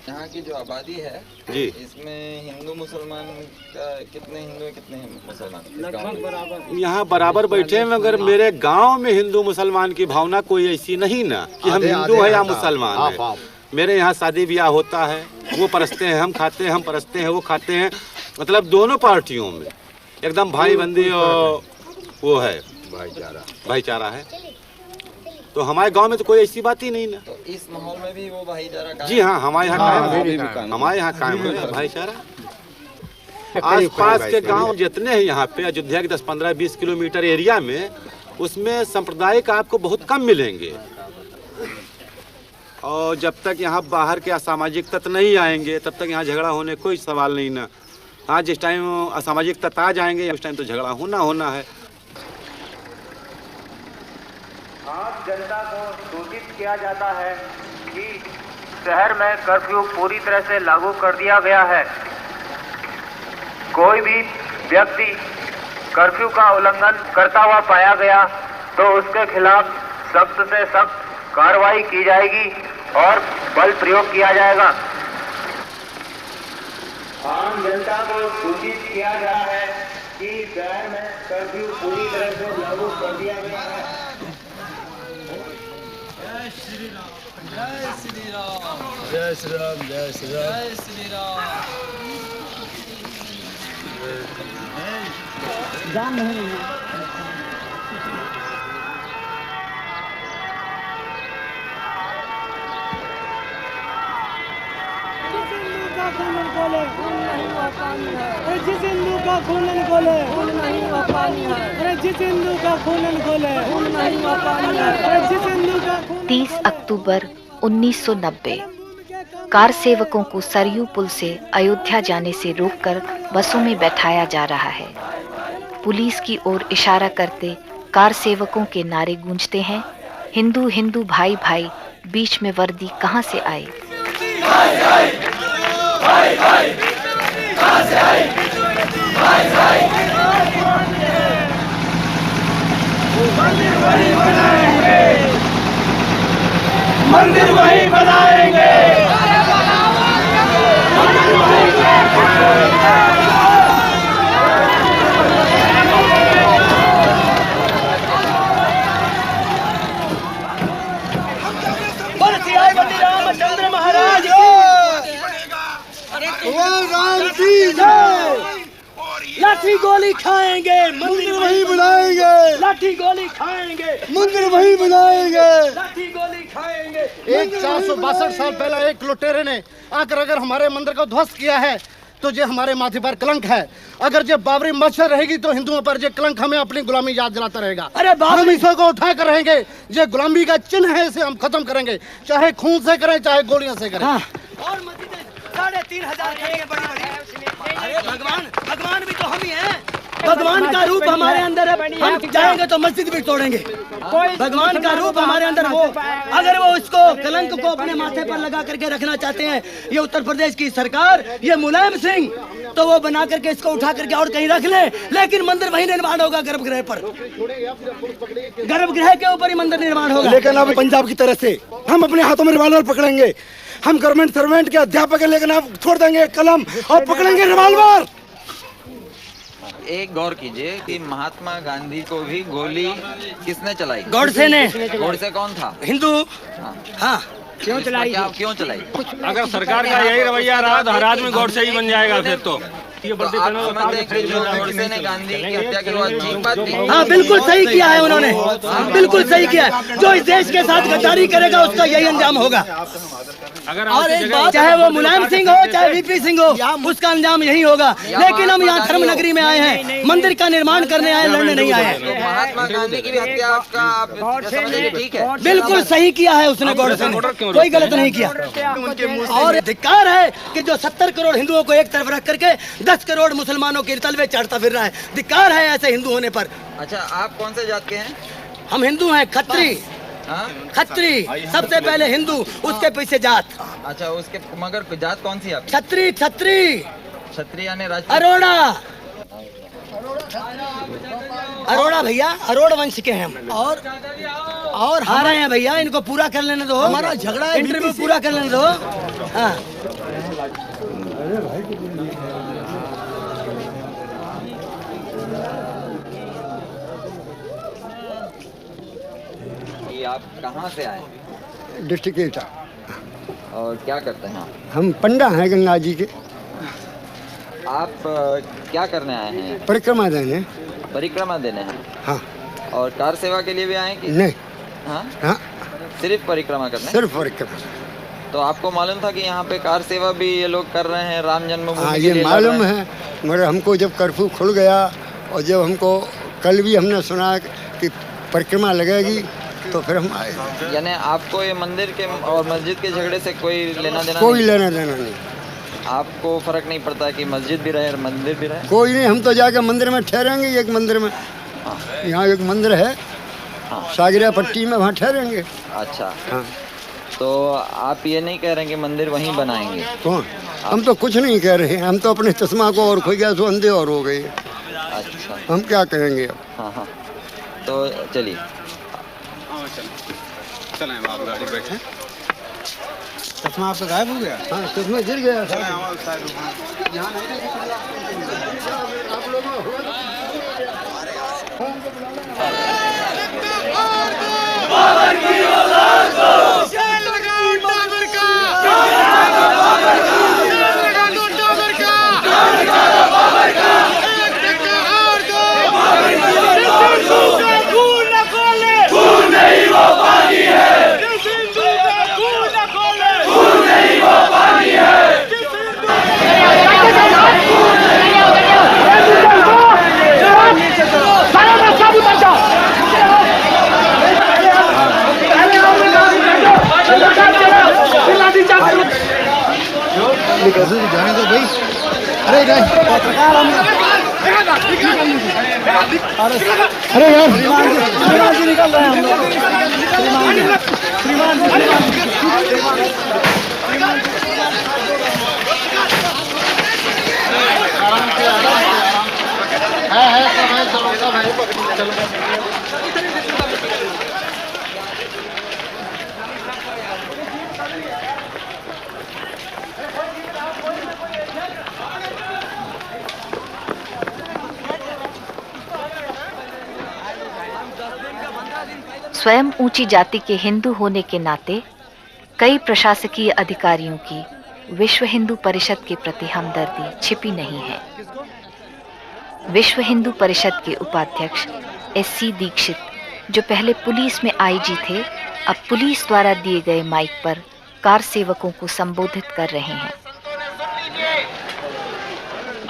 यहाँ की जो आबादी है जी, इसमें हिंदू मुसलमान का कितने हिंदू है, कितने मुसलमान? यहाँ बराबर बैठे हैं, मगर मेरे गांव में हिंदू मुसलमान की भावना कोई ऐसी नहीं ना कि हम हिंदू है या मुसलमान है। मेरे यहाँ शादी ब्याह होता है, वो परसते हैं, हम खाते हैं, हम परसते हैं, वो खाते हैं। मतलब दोनों पार्टियों में एकदम भाई बंदी और वो है भाईचारा है। तो हमारे गांव में तो कोई ऐसी बात ही नहीं ना। तो इस माहौल में भी वो भाईचारा कायम? जी हाँ, हमारे यहाँ कायम, हमारे यहाँ कायम है भाईचारा। आसपास के गांव जितने हैं यहाँ पे, अयोध्या के 10, 15, 20 किलोमीटर एरिया में, उसमें सांप्रदायिक आपको बहुत कम मिलेंगे। और जब तक यहाँ बाहर के असामाजिक तत्व नहीं आएंगे, तब तक यहाँ झगड़ा होने कोई सवाल नहीं ना। हाँ, जिस टाइम असामाजिक तत्व आ जाएंगे उस टाइम तो झगड़ा होना है। आज जनता को सूचित किया जाता है कि शहर में कर्फ्यू पूरी तरह से लागू कर दिया गया है। कोई भी व्यक्ति कर्फ्यू का उल्लंघन करता हुआ पाया गया तो उसके खिलाफ सख्त से सख्त कार्रवाई की जाएगी और बल प्रयोग किया जाएगा। आम जनता को सूचित किया गया है कि शहर में कर्फ्यू पूरी तरह से लागू कर दिया गया है। जय श्री राम, जय श्री राम, जय श्री राम, जय श्री राम, जय श्री राम। जान नहीं जिस हिंदू का खून खोले खून नहीं हुआ पानी है। अरे जिस हिंदू का खून खोले खून नहीं हुआ पानी है। अरे जिस हिंदू का 30 अक्टूबर 1990 कार सेवकों को सरयू पुल से अयोध्या जाने से रोककर बसों में बैठाया जा रहा है। पुलिस की ओर इशारा करते कार सेवकों के नारे गूंजते हैं, हिंदू हिंदू भाई भाई, बीच में वर्दी कहाँ से आई। मंदिर वही बनाएंगे। रामचंद्र महाराज राम की जय। लाठी गोली खाएंगे, मंदिर वही बनाएंगे। लाठी गोली खाएंगे, मंदिर वही बनाएंगे। लाठी गोली खाएंगे। एक 462 साल पहले एक लुटेरे ने आकर अगर हमारे मंदिर को ध्वस्त किया है तो ये हमारे माथे पर कलंक है। अगर ये बाबरी मस्जिद रहेगी तो हिंदुओं पर ये कलंक हमें अपनी गुलामी याद दिलाता रहेगा। अरे हम इसे को उठा कर रहेंगे, ये गुलामी का चिन्ह है, इसे हम खत्म करेंगे, चाहे खून से करें चाहे गोलियों से करें। हाँ। और 3,500 करेंगे बड़ी बड़ी। अरे भगवान भी तो हम ही हैं। भगवान का रूप हमारे अंदर है, हम जाएंगे तो मस्जिद भी तोड़ेंगे। भगवान का रूप हमारे अंदर वो, अगर वो उसको कलंक को अपने माथे पर लगा करके रखना चाहते हैं ये उत्तर प्रदेश की सरकार, ये मुलायम सिंह, तो वो बना करके इसको उठा करके और कहीं रख ले, लेकिन मंदिर वहीं निर्माण होगा गर्भगृह पर, गर्भगृह के ऊपर ही मंदिर निर्माण होगा। लेकिन अब पंजाब की तरह से हम अपने हाथों में रिवॉल्वर पकड़ेंगे, हम गवर्नमेंट सर्वेंट के अध्यापक है, लेकिन आप छोड़ देंगे कलम और पकड़ेंगे रिवॉल्वर। एक गौर कीजिए कि महात्मा गांधी को भी गोली किसने चलाई? गोडसे ने। गोडसे कौन था? हिंदू। हाँ क्यों चलाई? क्यों चलाई? अगर सरकार का यही रवैया रहा तो हर आदमी गोडसे ही बन जाएगा फिर तो। आप समझते हैं कि जो गोडसे ने गांधी की हत्या की वो ठीक बात थी? हाँ बिल्कुल सही किया है उन्होंने, बिल्कुल सही किया है। जो इस देश के साथ गद्दारी करेगा उसका यही अंजाम होगा। और एक बात, चाहे वो मुलायम सिंह हो चाहे वीपी सिंह हो, उसका अंजाम यही होगा। लेकिन हम यहाँ धर्म नगरी में आए हैं, मंदिर का निर्माण करने आए, लड़ने नहीं आए हैं। महात्मा गांधी की भी हत्या आपका आप समझिए ठीक है? बिल्कुल सही किया है उसने, गोडसे ने कोई गलत नहीं किया। और धिक्कार है कि जो 70 करोड़ हिंदुओं को एक तरफ रख करके 10 करोड़ मुसलमानों के तलवे चढ़ता फिर रहा है। धिक्कार है ऐसे हिंदू होने पर। अच्छा, आप कौन से जात के हैं? हम हिंदू हैं, खत्री। खत्री सबसे पहले हिंदू, उसके पीछे जात। अच्छा, उसके मगर जात कौन सी आप? छत्री। छत्री क्षत्रिय यानी राजपूत? अरोड़ा। अरोड़ा भैया, अरोड़ वंश के हैं हम। और हारे हैं भैया, इनको पूरा कर लेने दो, हमारा झगड़ा है, इंटरव्यू पूरा कर लेने दो। हाँ आप कहाँ से आए? डिस्ट्रिक्ट एटा। और क्या करते हैं आप? हम पंडा हैं गंगा जी के। आप क्या करने आए हैं? परिक्रमा देने। परिक्रमा देने हैं? हाँ। और कार सेवा के लिए भी आए कि नहीं? हाँ? हाँ सिर्फ परिक्रमा करने? सिर्फ परिक्रमा। तो आपको मालूम था कि यहाँ पे कार सेवा भी ये लोग कर रहे हैं, राम जन्मभूमि? हाँ, ये मालूम है, मगर हमको जब कर्फ्यू खुल गया और जब हमको कल भी हमने सुना कि परिक्रमा लगेगी तो फिर हम आए। यानी आपको ये मंदिर के और मस्जिद के झगड़े से कोई लेना देना? कोई लेना देना नहीं। आपको फर्क नहीं पड़ता कि मस्जिद भी रहे और मंदिर भी रहे? कोई नहीं, हम तो जाके मंदिर में ठहरेंगे। एक मंदिर में, यहाँ एक मंदिर है सागरिया पट्टी में, वहाँ ठहरेंगे। अच्छा हाँ। तो आप ये नहीं कह रहे कि मंदिर वहीं बनाएंगे? कौन? हम तो कुछ नहीं कह रहे हैं, हम तो अपने चश्मा को और खोई गया सो अंधे और हो गए। अच्छा, हम क्या कहेंगे अब? हाँ हाँ, तो चलिए चलें, आप गाड़ी बैठे। चश्मा आपका गायब हो गया? हाँ, चश्मा गिर गया। जाने दो भाई। अरे पत्रकार अरे यार श्रीमान जी निकल रहे हैं हम लोग। श्रीमान स्वयं ऊंची जाति के हिंदू होने के नाते कई प्रशासकीय अधिकारियों की विश्व हिंदू परिषद के प्रति हमदर्दी छिपी नहीं है। विश्व हिंदू परिषद के उपाध्यक्ष SC दीक्षित, जो पहले पुलिस में IG थे, अब पुलिस द्वारा दिए गए माइक पर कार सेवकों को संबोधित कर रहे हैं।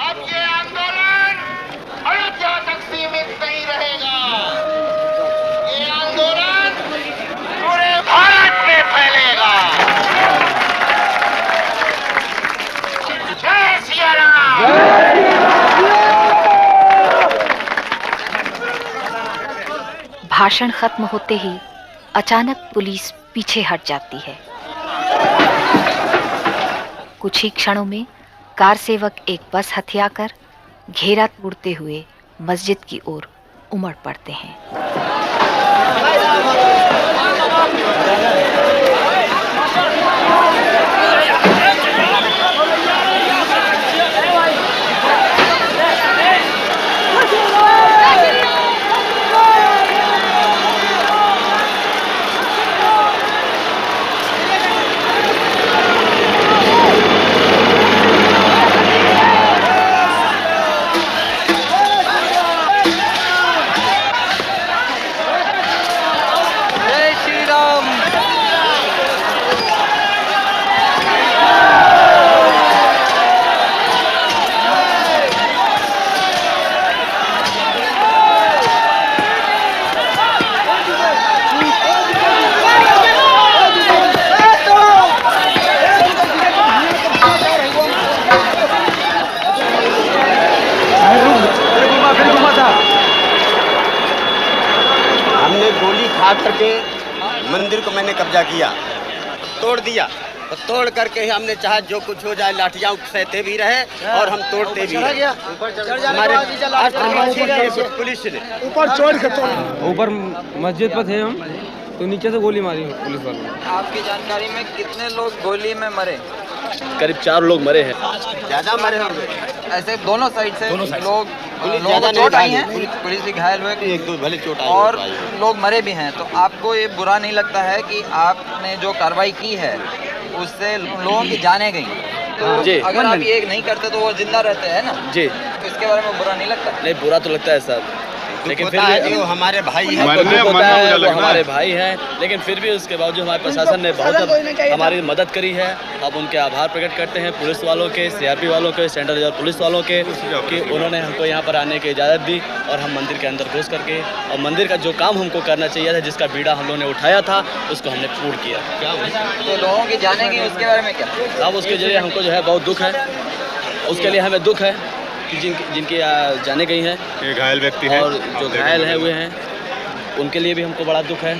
अब ये आंदोलन अयोध्या तक सीमित नहीं रहेगा, ये आंदोलन पूरे भारत में फैलेगा। जय सिया राम। भाषण खत्म होते ही अचानक पुलिस पीछे हट जाती है। कुछ ही क्षणों में कार सेवक एक बस हथियाकर घेरा तोड़ते हुए मस्जिद की ओर उमड़ पड़ते हैं। करके मंदिर को मैंने कब्जा किया, तोड़ दिया, और तोड़ करके हमने चाहा जो कुछ हो जाए, लाठियाँ सहते भी रहे और हम तोड़ते भी रहे। हमारे पुलिस ने ऊपर चोर के ऊपर मस्जिद पर थे हम, तो नीचे से गोली मारी पुलिस वालों ने। आपकी जानकारी में कितने लोग गोली में मरे? करीब 4 लोग मरे हैं। ज्यादा मरे होंगे। ऐसे दोनों साइड से लोग ज्यादा चोट आई है, पुलिस भी घायल हुए, 1-2 भले चोट आई और लोग मरे भी हैं। तो आपको ये बुरा नहीं लगता है कि आपने जो कार्रवाई की है उससे लोगों की जानें गई? तो अगर आप ये नहीं करते तो वो जिंदा रहते हैं ना जी, तो इसके बारे में बुरा नहीं लगता? नहीं, बुरा तो लगता है साहब, लेकिन फिर भी वो हमारे भाई हैं, वो हमारे भाई हैं, लेकिन फिर भी उसके बावजूद हमारे प्रशासन ने बहुत हमारी मदद करी है। अब उनके आभार प्रकट करते हैं पुलिस वालों के, सीआरपी वालों के, सेंट्रल रिजर्व पुलिस वालों के, कि उन्होंने हमको यहाँ पर आने की इजाज़त दी और हम मंदिर के अंदर घुस करके और मंदिर का जो काम हमको करना चाहिए था, जिसका बीड़ा हम लोगों ने उठाया था, उसको हमने पूर्ण किया। तो लोगों की जाने की उसके बारे में क्या? अब उसके जरिए हमको जो है बहुत दुख है, उसके लिए हमें दुख है कि जिनकी जाने गई हैं, ये घायल व्यक्ति हैं और जो घायल हैं हुए हैं, उनके लिए भी हमको बड़ा दुख है।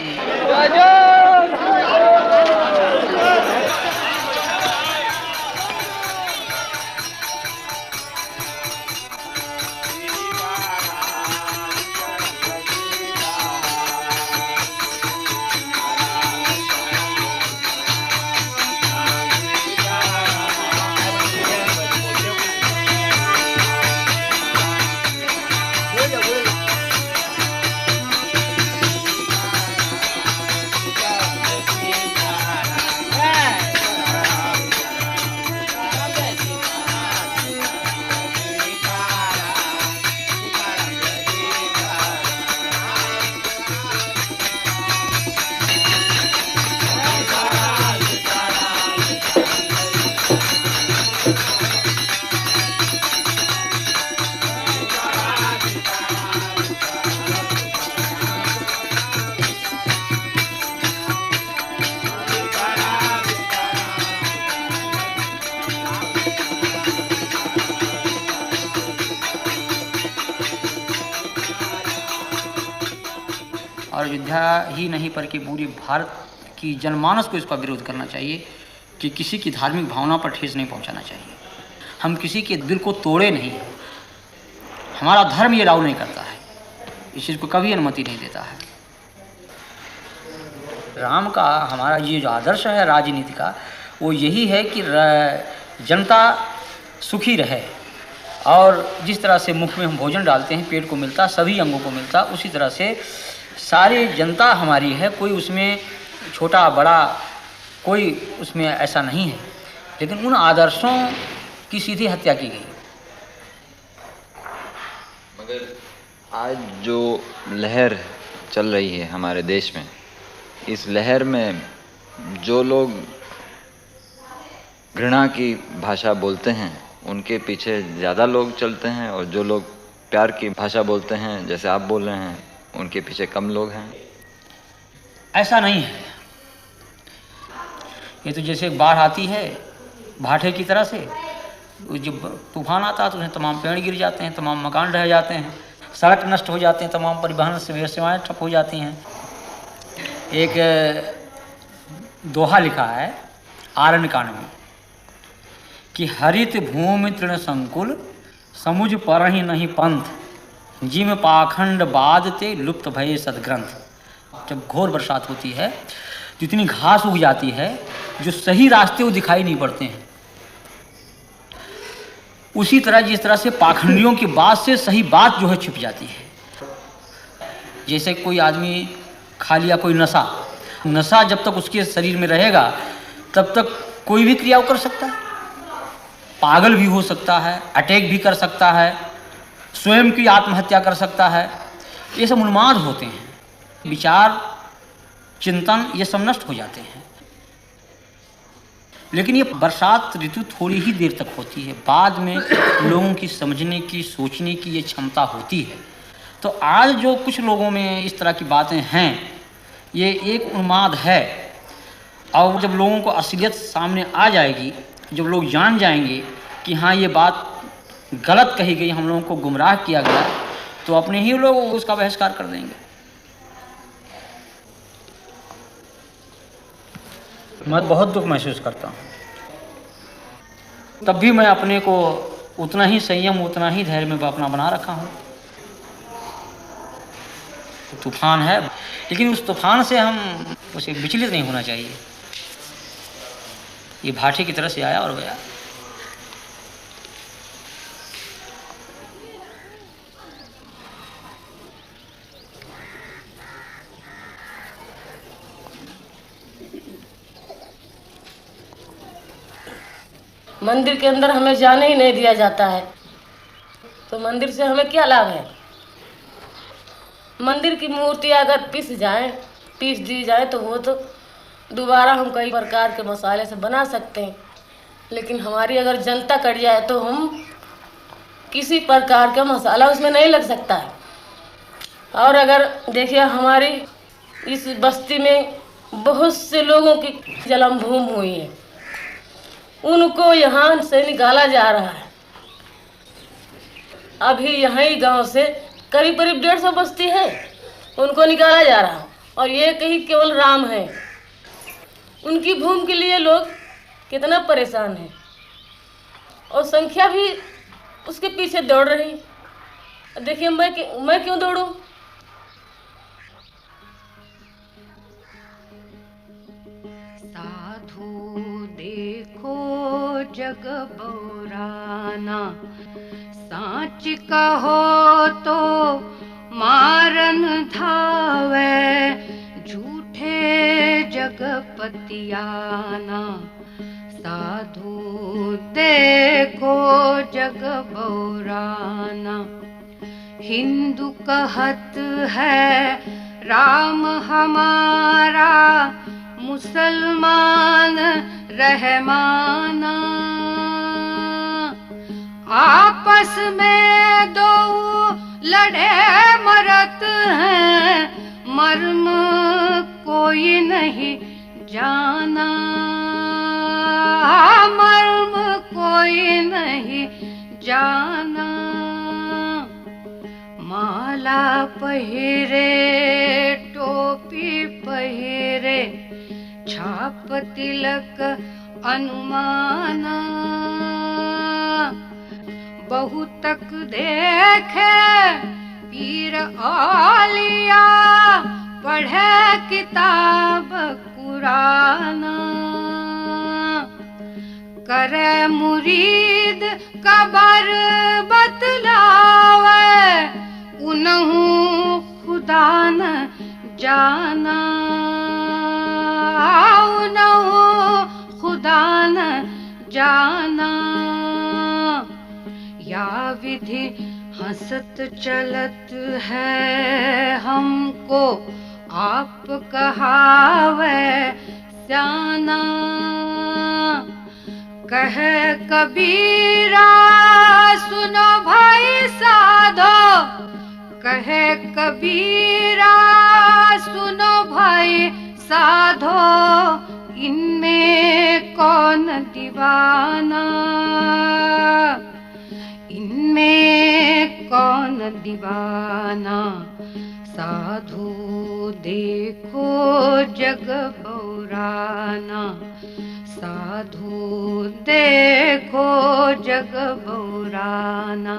और अयोध्या ही नहीं बल्कि पूरी भारत की जनमानस को इसका विरोध करना चाहिए कि किसी की धार्मिक भावना पर ठेस नहीं पहुंचाना चाहिए। हम किसी के दिल को तोड़े नहीं, हमारा धर्म ये राव नहीं करता है, इस चीज़ को कभी अनुमति नहीं देता है। राम का हमारा ये जो आदर्श है राजनीति का, वो यही है कि जनता सुखी रहे, और जिस तरह से मुख में हम भोजन डालते हैं पेट को मिलता, सभी अंगों को मिलता, उसी तरह से सारी जनता हमारी है, कोई उसमें छोटा बड़ा कोई उसमें ऐसा नहीं है। लेकिन उन आदर्शों की सीधी हत्या की गई। मगर आज जो लहर चल रही है हमारे देश में, इस लहर में जो लोग घृणा की भाषा बोलते हैं उनके पीछे ज़्यादा लोग चलते हैं, और जो लोग प्यार की भाषा बोलते हैं जैसे आप बोल रहे हैं उनके पीछे कम लोग हैं। ऐसा नहीं है। ये तो जैसे बाढ़ आती है भाटे की तरह से, जब तूफान आता है तो उसमें तमाम पेड़ गिर जाते हैं, तमाम मकान ढह जाते हैं, सड़क नष्ट हो जाते हैं, तमाम परिवहन सेवाएं ठप हो जाती हैं। एक दोहा लिखा है आरण्य कांड में कि हरित भूमि तृण संकुल समुझ पर ही नहीं पंथ जिम पाखंड बादते लुप्त भये सदग्रंथ। जब घोर बरसात होती है तो इतनी घास उग जाती है जो सही रास्ते वो दिखाई नहीं पड़ते हैं। उसी तरह जिस तरह से पाखंडियों की बात से सही बात जो है छिप जाती है। जैसे कोई आदमी खा लिया कोई नशा जब तक उसके शरीर में रहेगा तब तक कोई भी क्रिया कर सकता है, पागल भी हो सकता है, अटैक भी कर सकता है, स्वयं की आत्महत्या कर सकता है। ये सब उन्माद होते हैं, विचार चिंतन ये सब नष्ट हो जाते हैं। लेकिन ये बरसात ऋतु थोड़ी ही देर तक होती है, बाद में लोगों की समझने की सोचने की ये क्षमता होती है। तो आज जो कुछ लोगों में इस तरह की बातें हैं ये एक उन्माद है। और जब लोगों को असलियत सामने आ जाएगी, जब लोग जान जाएंगे कि हाँ ये बात गलत कही गई, हम लोगों को गुमराह किया गया, तो अपने ही लोग उसका बहिष्कार कर देंगे। मैं बहुत दुख महसूस करता हूँ, तब भी मैं अपने को उतना ही संयम उतना ही धैर्य में अपना बना रखा हूँ। तूफान है, लेकिन उस तूफान से हम उसे विचलित नहीं होना चाहिए। ये भाटे की तरह से आया और गया। मंदिर के अंदर हमें जाने ही नहीं दिया जाता है, तो मंदिर से हमें क्या लाभ है? मंदिर की मूर्ति अगर पीस दी जाए तो वो तो दोबारा हम कई प्रकार के मसाले से बना सकते हैं, लेकिन हमारी अगर जनता कट जाए तो हम किसी प्रकार का मसाला उसमें नहीं लग सकता है। और अगर देखिए हमारी इस बस्ती में बहुत से लोगों की जन्म भूमि हुई है, उनको यहाँ से निकाला जा रहा है। अभी यहाँ गांव से करीब 150 बस्ती है, उनको निकाला जा रहा है। और ये कहीं केवल राम है, उनकी भूमि के लिए लोग कितना परेशान हैं और संख्या भी उसके पीछे दौड़ रही। देखिए मैं क्यों दौड़ूं? साधु देखो जग बौराना, साच कहो तो मारन धावे, झूठे जगपतियाना। साधु देखो जग बौराना, हिंदू कहत है राम हमारा, मुसलमान रहमाना। आपस में दो लड़े मरत हैं, मर्म कोई नहीं जाना, मर्म कोई नहीं जाना। माला पहिरे टोपी पहिरे, छाप तिलक अनुमाना। बहुतक देखे पीर औलिया, पढ़े किताब कुराना। करे मुरीद कबर बतलावे, उनहु खुदा न जाना, उनहु खुदा न जाना। या विधि हंसत चलत है हमको, आप कहावे स्याना। कहे कबीरा सुनो भाई साधो, कहे कबीरा सुनो भाई साधो, इनमें कौन दीवाना, इनमें कौन दीवाना, साधु देखो जग बौराना, साधु देखो जग बौराना।